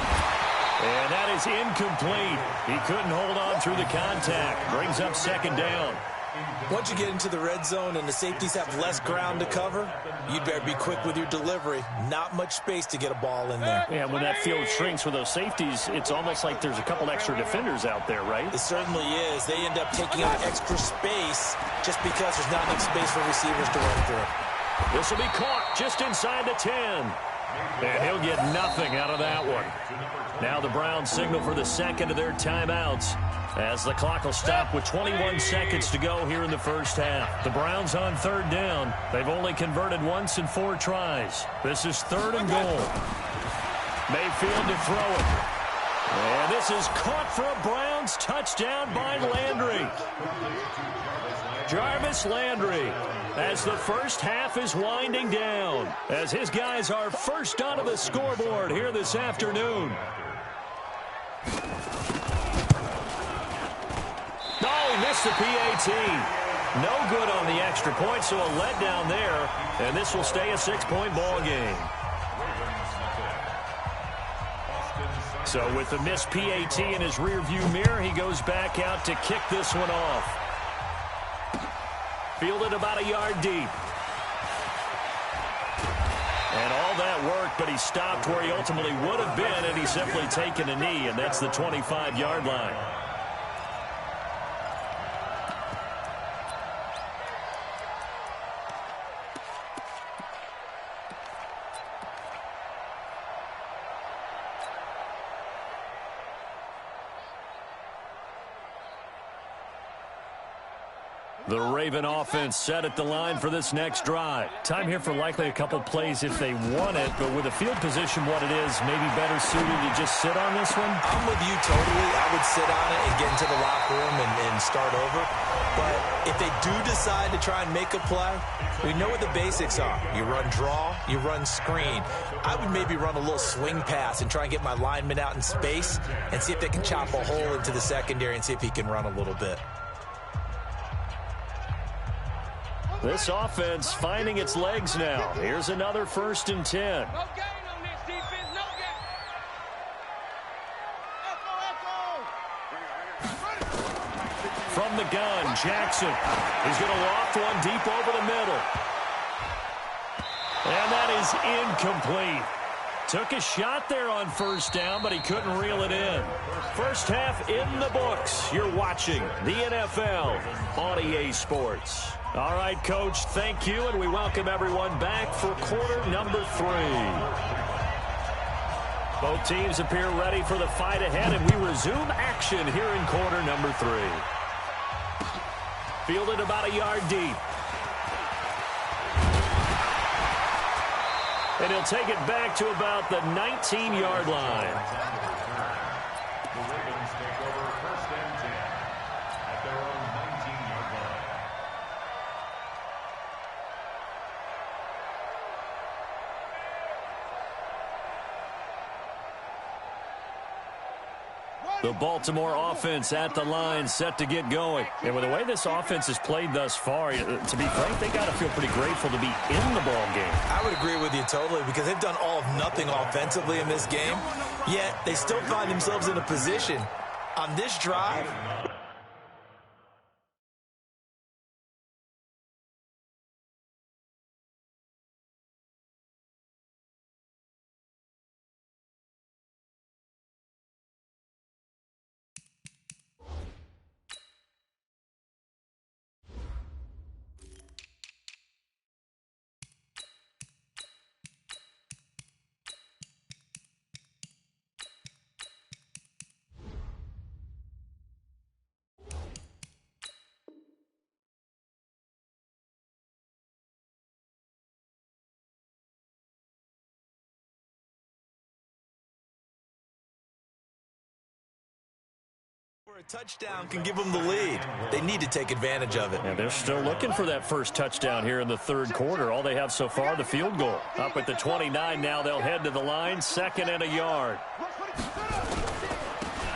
And that is incomplete. He couldn't hold on through the contact. Brings up 2nd down. Once you get into the red zone and the safeties have less ground to cover, you'd better be quick with your delivery. Not much space to get a ball in there. Yeah, when that field shrinks with those safeties, it's almost like there's a couple extra defenders out there, right? It certainly is. They end up taking up extra space just because there's not enough space for receivers to run through. This will be caught just inside the 10. And he'll get nothing out of that one. Now the Browns signal for the 2nd of their timeouts as the clock will stop with 21 seconds to go here in the first half. The Browns on 3rd down. They've only converted once in 4 tries. This is 3rd and goal. Mayfield to throw it. And this is caught for a Browns touchdown by Landry. Jarvis Landry, as the first half is winding down, as his guys are first onto the scoreboard here this afternoon. Oh, he missed the PAT. No good on the extra point, so a letdown there, and this will stay a 6-point ball game. So with the missed PAT in his rearview mirror, he goes back out to kick this one off. Fielded about a yard deep. And all that work, but he stopped where he ultimately would have been, and he's simply taken a knee, and that's the 25-yard line. The Raven offense set at the line for this next drive. Time here for likely a couple plays if they want it, but with the field position what it is, maybe better suited to just sit on this one? I'm with you totally. I would sit on it and get into the locker room and start over. But if they do decide to try and make a play, we know what the basics are. You run draw, you run screen. I would maybe run a little swing pass and try and get my lineman out in space and see if they can chop a hole into the secondary and see if he can run a little bit. This offense finding its legs now. Here's another 1st and 10. No gain on this defense, no gain. From the gun, Jackson. He's going to loft one deep over the middle. And that is incomplete. Took a shot there on first down, but he couldn't reel it in. First half in the books. You're watching the NFL on EA Sports. All right, Coach, thank you, and we welcome everyone back for quarter number 3. Both teams appear ready for the fight ahead, and we resume action here in quarter number 3. Fielded about a yard deep. And he'll take it back to about the 19-yard line. The Ravens take over first and 10 at their own 19-yard line. The Baltimore offense at the line, set to get going. And with the way this offense has played thus far, to be frank, they got to feel pretty grateful to be in the ball game. I would agree with you totally because they've done all of nothing offensively in this game, yet they still find themselves in a position on this drive. A touchdown can give them the lead. They need to take advantage of it. And they're still looking for that first touchdown here in the third quarter. All they have so far, the field goal. Up at the 29 now, they'll head to the line, 2nd and a yard.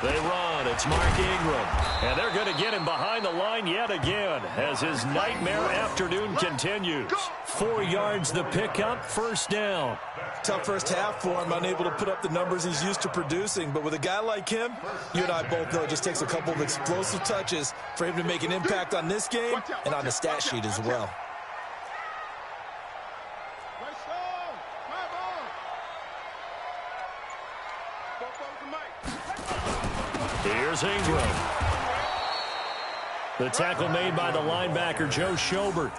They run. It's Mark Ingram. And they're going to get him behind the line yet again as his nightmare afternoon continues. 4 yards the pickup, first down. Tough first half for him, unable to put up the numbers he's used to producing. But with a guy like him, you and I both know it just takes a couple of explosive touches for him to make an impact on this game and on the stat sheet as well. Here's Ingram. The tackle made by the linebacker, Joe Schobert.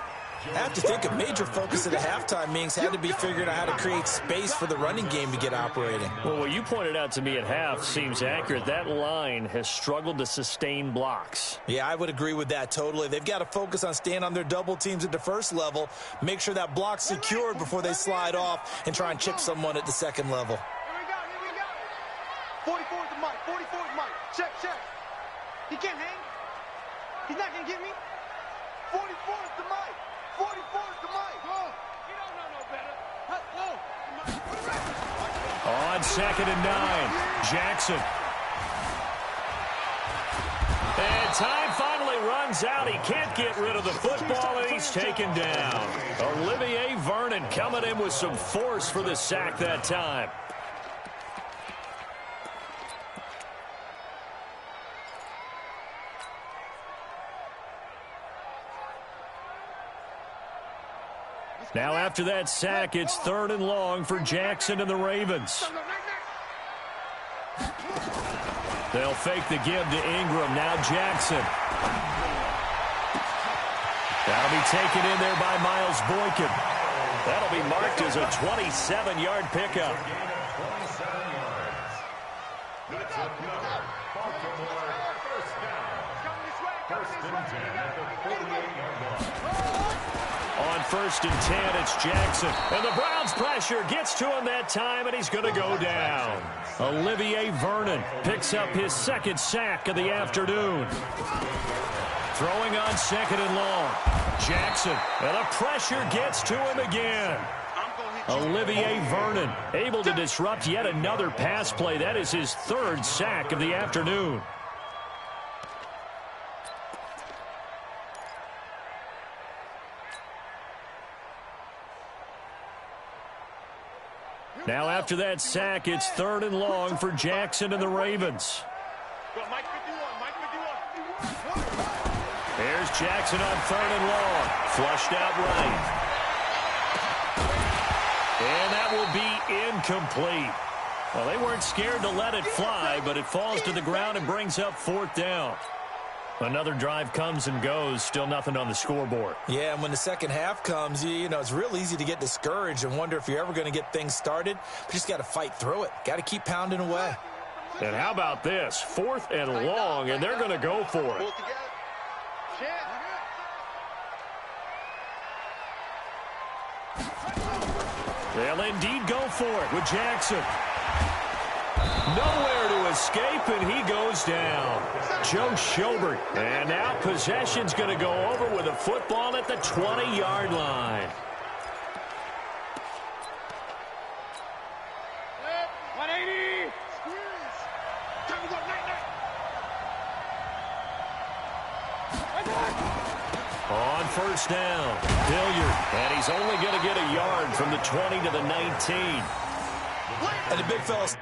I have to think a major focus at the halftime meetings had to be figuring out how to create space for the running game to get operating. Well, what you pointed out to me at half seems accurate. That line has struggled to sustain blocks. Yeah, I would agree with that totally. They've got to focus on staying on their double teams at the first level, make sure that block's secured before they slide off and try and chip someone at the second level. Here we go. 44 is the mic. 44 is the mic. Check. He can't hang. He's not going to get me. 44 is the mic. 44 is the mic. Oh, he don't know no better. On 2nd and 9, Jackson. And time finally runs out. He can't get rid of the football, and he's taken down. Olivier Vernon coming in with some force for the sack that time. Now after that sack, it's 3rd and long for Jackson and the Ravens. They'll fake the give to Ingram. Now Jackson. That'll be taken in there by Miles Boykin. That'll be marked as a 27-yard pickup. That's another Baltimore first down. First and 10 at the 48-yard line. On 1st and 10, it's Jackson. And the Browns pressure gets to him that time, and he's going to go down. Olivier Vernon picks up his 2nd sack of the afternoon. Throwing on 2nd and long. Jackson, and the pressure gets to him again. Olivier Vernon able to disrupt yet another pass play. That is his 3rd sack of the afternoon. Now after that sack, it's 3rd and long for Jackson and the Ravens. Here's Jackson on 3rd and long. Flushed out right. And that will be incomplete. Well, they weren't scared to let it fly, but it falls to the ground and brings up 4th down. Another drive comes and goes, still nothing on the scoreboard. Yeah, and when the second half comes, you know, it's real easy to get discouraged and wonder if you're ever going to get things started. But you just got to fight through it. Got to keep pounding away. And how about this? 4th and long, and they're going to go for it. They'll indeed go for it with Jackson. Nowhere to escape, and he goes down. Joe Schobert. And now possession's going to go over with a football at the 20-yard line. 180. On first down, Hilliard. And he's only going to get a yard from the 20 to the 19. And the big fella's...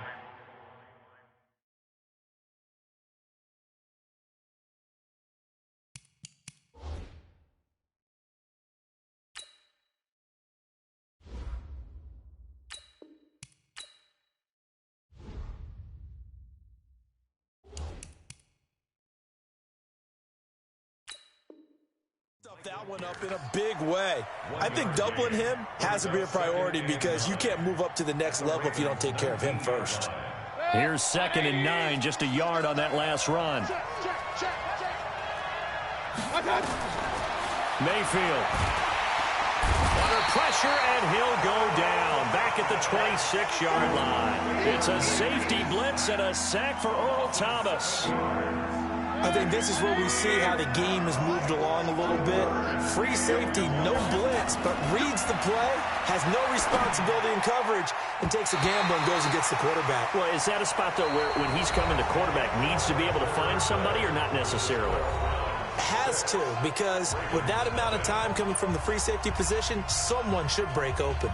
that one up in a big way. I think doubling him has to be a priority because you can't move up to the next level if you don't take care of him first. Here's 2nd and 9, just a yard on that last run. Mayfield. Under pressure, and he'll go down. Back at the 26-yard line. It's a safety blitz and a sack for Earl Thomas. I think this is where we see how the game has moved along a little bit. Free safety, no blitz, but reads the play, has no responsibility in coverage, and takes a gamble and goes and gets the quarterback. Well, is that a spot, though, where when he's coming to quarterback, needs to be able to find somebody or not necessarily? Has to, because with that amount of time coming from the free safety position, someone should break open.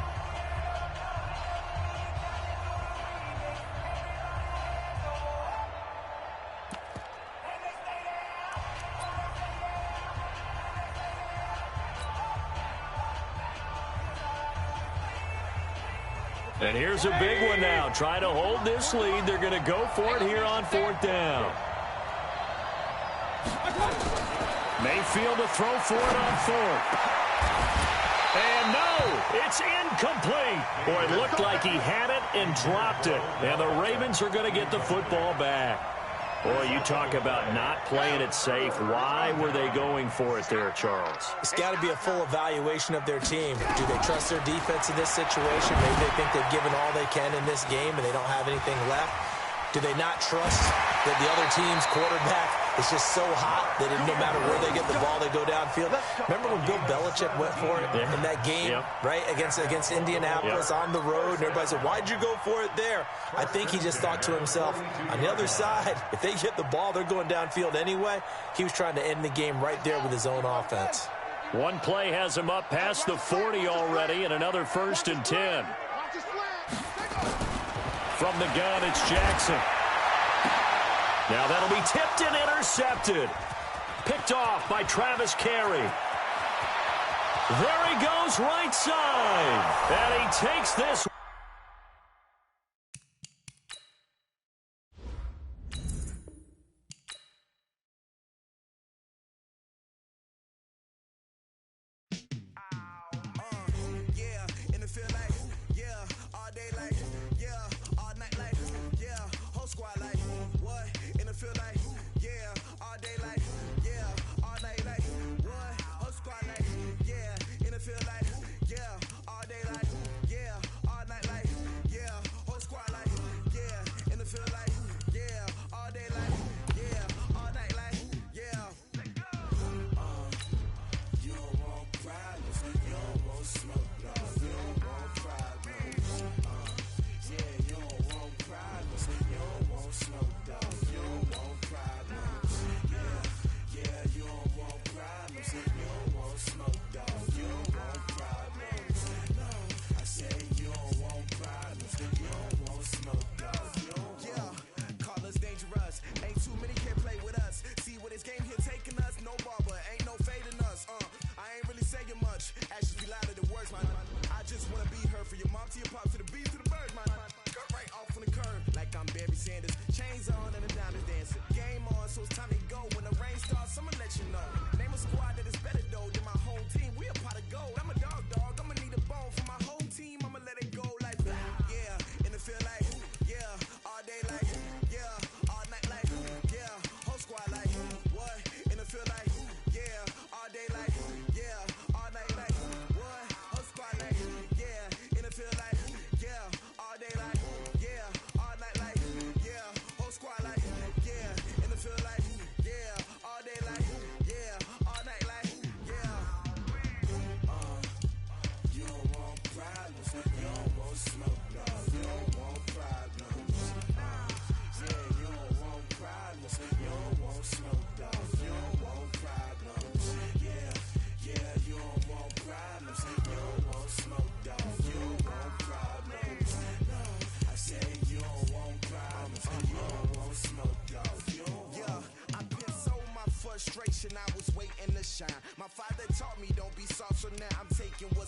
And here's a big one now. Trying to hold this lead. They're going to go for it here on 4th down. Mayfield to throw for it on 4th. And no, it's incomplete. Boy, it looked like he had it and dropped it. And the Ravens are going to get the football back. Boy, you talk about not playing it safe. Why were they going for it there, Charles? It's got to be a full evaluation of their team. Do they trust their defense in this situation? Maybe they think they've given all they can in this game and they don't have anything left. Do they not trust that the other team's quarterback is just so hot that no matter where they get the ball, they go downfield? Remember when Bill Belichick went for it in that game, right, against Indianapolis on the road, and everybody said, why'd you go for it there? I think he just thought to himself, on the other side, if they get the ball, they're going downfield anyway. He was trying to end the game right there with his own offense. One play has him up past the 40 already, and another 1st and 10. From the gun, it's Jackson. Now that'll be tipped and intercepted. Picked off by Travis Carey. There he goes right side. And he takes this.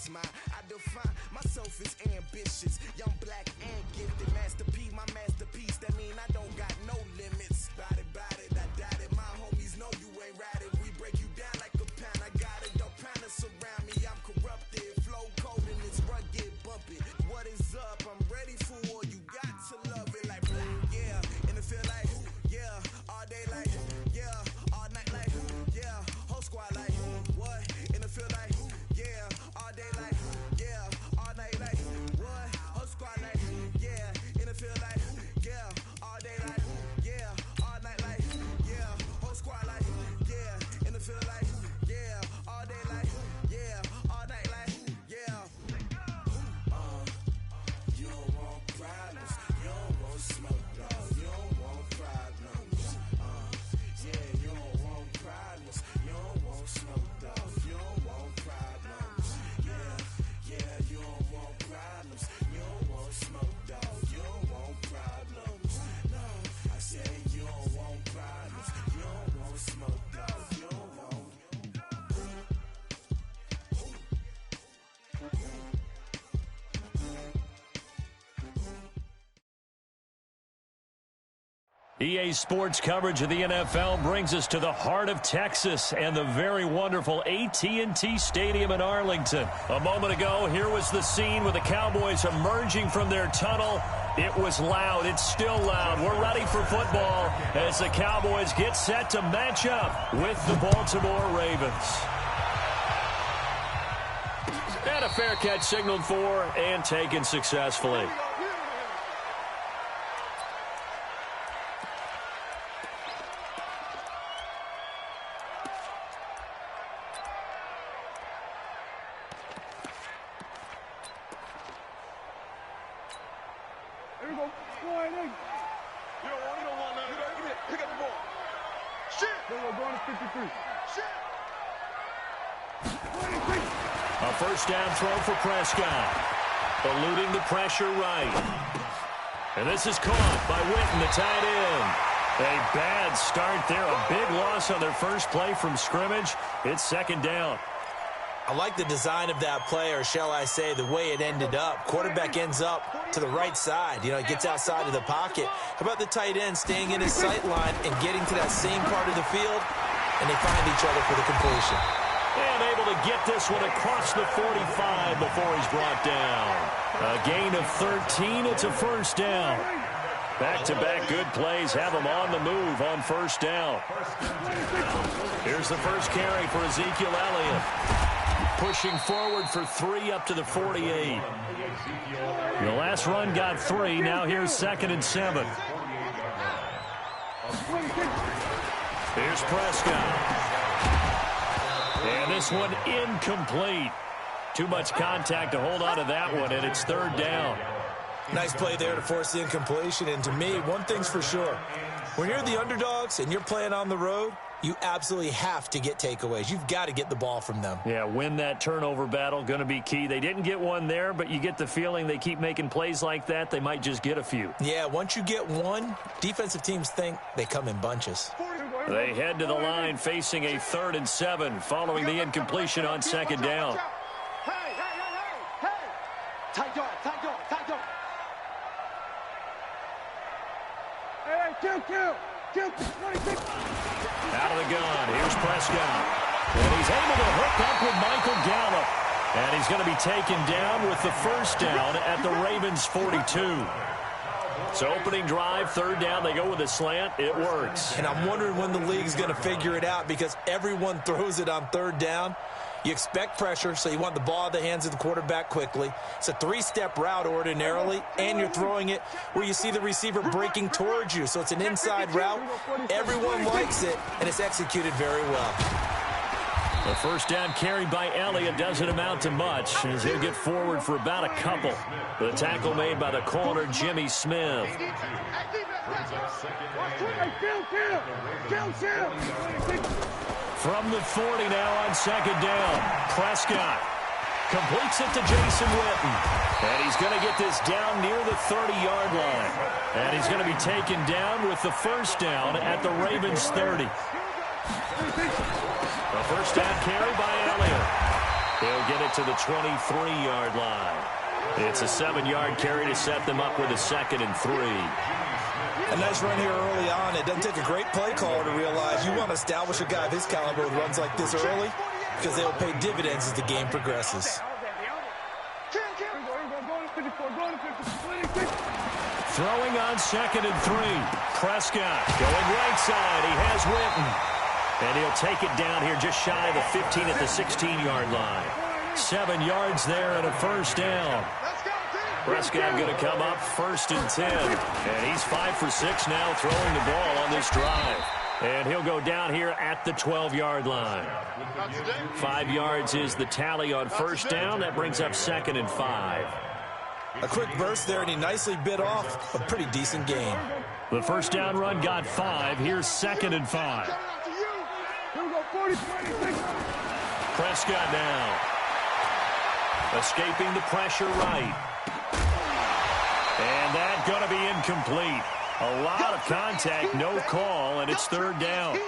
was mine. I define myself as ambitious, young, black, and gifted. Master P, my masterpiece. That mean I don't got no limits. Bout it, I doubt it. My homies know you ain't right it. We break you down like a pound. I got it, don't pound us around me. I'm corrupted, flow cold and it's rugged, bumpy. What is up? I'm ready for all you got to love it like yeah. And it feel like yeah, all day like yeah, all night like yeah, whole squad like what? And it feel like yeah, all day like yeah, all night like what? Whole squad like yeah, and it feel like yeah, all day like yeah, all night like yeah, whole squad like yeah, and it feel like yeah, all day like yeah, all night like yeah. You don't want problems, you don't want smoke, dog. You don't want problems. Yeah, you don't want problems, you don't want smoke, dog. You don't want problems. Yeah, you don't want problems, you don't want smoke, dog. You don't want problems. No, I said you don't want problems, you don't want smoke, dog. You don't want. EA Sports coverage of the NFL brings us to the heart of Texas and the very wonderful AT&T Stadium in Arlington. A moment ago, here was the scene with the Cowboys emerging from their tunnel. It was loud. It's still loud. We're ready for football as the Cowboys get set to match up with the Baltimore Ravens. And a fair catch signaled for and taken successfully. A first down throw for Prescott. Eluding the pressure right. And this is caught by Witten, the tight end. A bad start there. A big loss on their first play from scrimmage. It's second down. I like the design of that play, or shall I say the way it ended up. Quarterback ends up to the right side. You know, it gets outside of the pocket. How about the tight end staying in his sight line and getting to that same part of the field? And they find each other for the completion. And able to get this one across the 45 before he's brought down. A gain of 13. It's a first down. Back-to-back good plays have him on the move on first down. Here's the first carry for Ezekiel Elliott. Pushing forward for 3 up to the 48. The last run got 3. Now here's 2nd and 7. Here's Prescott. And this one incomplete. Too much contact to hold on to that one, and it's third down. Nice play there to force the incompletion. And to me, one thing's for sure. When you're the underdogs and you're playing on the road, you absolutely have to get takeaways. You've got to get the ball from them. Yeah, win that turnover battle, going to be key. They didn't get one there, but you get the feeling they keep making plays like that, they might just get a few. Yeah, once you get one, defensive teams think they come in bunches. They head to the line facing a 3rd and 7 following the incompletion on second down. Hey! Tight dog. Hey, kill. 26. Out of the gun, here's Prescott. And he's able to hook up with Michael Gallup. And he's going to be taken down with the first down at the Ravens' 42. So opening drive, third down, they go with a slant. It works. And I'm wondering when the league's going to figure it out, because everyone throws it on third down. You expect pressure, so you want the ball in the hands of the quarterback quickly. It's a 3-step route ordinarily, and you're throwing it where you see the receiver breaking towards you. So it's an inside route. Everyone likes it, and it's executed very well. The first down carried by Elliott doesn't amount to much, as he'll get forward for about a couple. The tackle made by the corner, Jimmy Smith. From the 40 now on second down, Prescott completes it to Jason Witten. And he's going to get this down near the 30-yard line. And he's going to be taken down with the first down at the Ravens' 30. The first down carry by Elliott. He'll get it to the 23-yard line. It's a 7-yard carry to set them up with a 2nd and 3. A nice run here early on. It doesn't take a great play caller to realize you want to establish a guy of his caliber with runs like this early because they will pay dividends as the game progresses. Throwing on 2nd and 3. Prescott going right side. He has Witten. And he'll take it down here just shy of the 15 at the 16-yard line. 7 yards there and a first down. Prescott going to come up 1st and 10. And he's 5 for 6 now throwing the ball on this drive. And he'll go down here at the 12-yard line. 5 yards is the tally on first down. That brings up 2nd and 5. A quick burst there, and he nicely bit off a pretty decent gain. The first down run got 5. Here's 2nd and 5. Prescott now. Escaping the pressure right. And that's going to be incomplete. A lot of contact, no call, and it's 3rd down.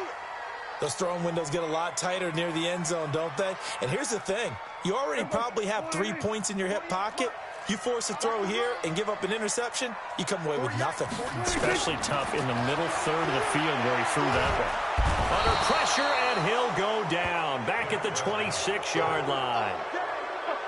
Those throwing windows get a lot tighter near the end zone, don't they? And here's the thing. You already probably have 3 points in your hip pocket. You force a throw here and give up an interception, you come away with nothing. Especially tough in the middle third of the field where he threw that one. Under pressure, and he'll go down. Back at the 26-yard line.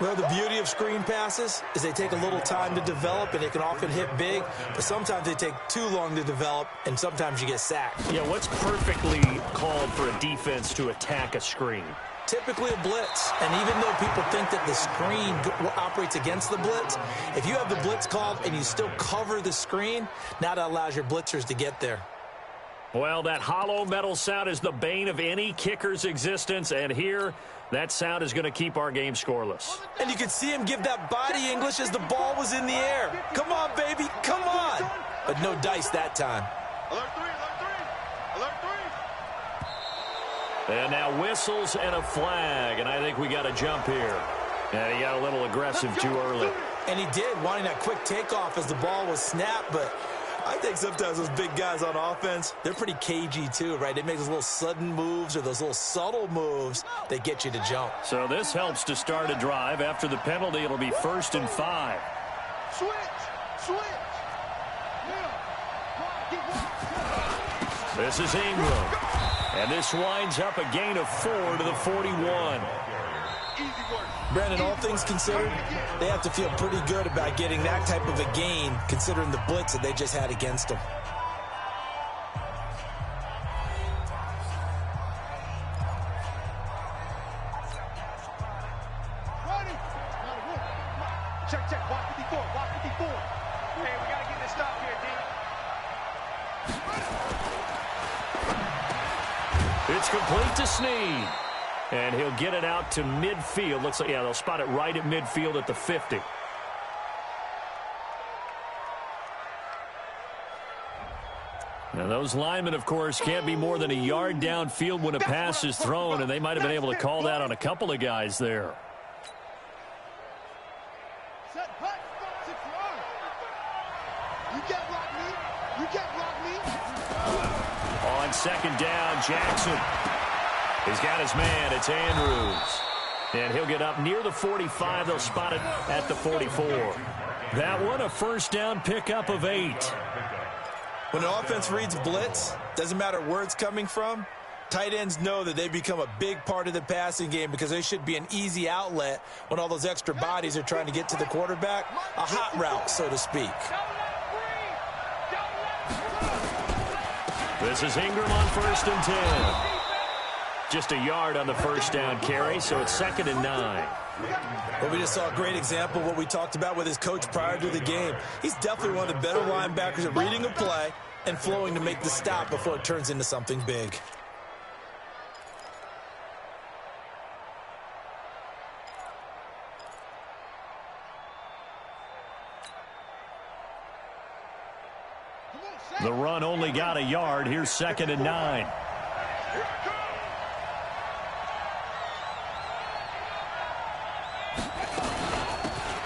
Well, the beauty of screen passes is they take a little time to develop, and they can often hit big, but sometimes they take too long to develop, and sometimes you get sacked. Yeah, what's perfectly called for a defense to attack a screen? Typically a blitz, and even though people think that the screen operates against the blitz, if you have the blitz called and you still cover the screen, now that allows your blitzers to get there. Well, that hollow metal sound is the bane of any kicker's existence, and here, that sound is going to keep our game scoreless. And you could see him give that body English as the ball was in the air. Come on, baby, come on. But no dice that time. Alert 3, alert 3, alert 3. And now whistles and a flag, and I think we got a jump here. And he got a little aggressive too early. And he did, wanting that quick takeoff as the ball was snapped, but I think sometimes those big guys on offense, they're pretty cagey too, right? They make those little sudden moves or those little subtle moves that get you to jump. So this helps to start a drive. After the penalty, it'll be 1st and 5. Switch, switch. This is Ingram. And this winds up a gain of 4 to the 41. Brandon, all things considered, they have to feel pretty good about getting that type of a gain considering the blitz that they just had against them. Check, check, block 54, block 54. Hey, we got to get this stop here, D. It's complete to Snead. And he'll get it out to midfield. Looks like, yeah, they'll spot it right at midfield at the 50. Now, those linemen, of course, can't be more than a yard downfield when a pass is thrown, and they might have been able to call that on a couple of guys there. You can't block me. You can't block me. On 2nd down, Jackson. He's got his man. It's Andrews. And he'll get up near the 45. They'll spot it at the 44. That one, a first down pickup of 8. When an offense reads blitz, doesn't matter where it's coming from, tight ends know that they become a big part of the passing game because they should be an easy outlet when all those extra bodies are trying to get to the quarterback. A hot route, so to speak. This is Ingram on 1st and 10. Just a yard on the first down carry, so it's 2nd and 9. Well, we just saw a great example of what we talked about with his coach prior to the game. He's definitely one of the better linebackers at reading a play and flowing to make the stop before it turns into something big. The run only got a yard. Here's 2nd and 9.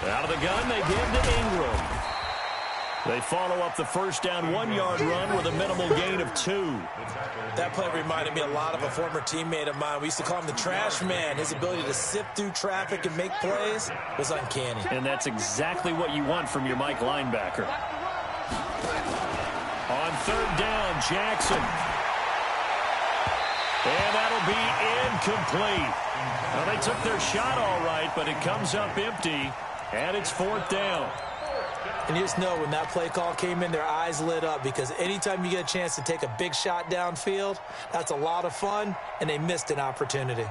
Out of the gun, they give to Ingram. They follow up the first down 1-yard run with a minimal gain of 2. That play reminded me a lot of a former teammate of mine. We used to call him the trash man. His ability to sift through traffic and make plays was uncanny. And that's exactly what you want from your Mike linebacker. On third down, Jackson. And that'll be incomplete. Well, they took their shot all right, but it comes up empty, and it's fourth down. And you just know when that play call came in, their eyes lit up, because anytime you get a chance to take a big shot downfield, that's a lot of fun, and they missed an opportunity.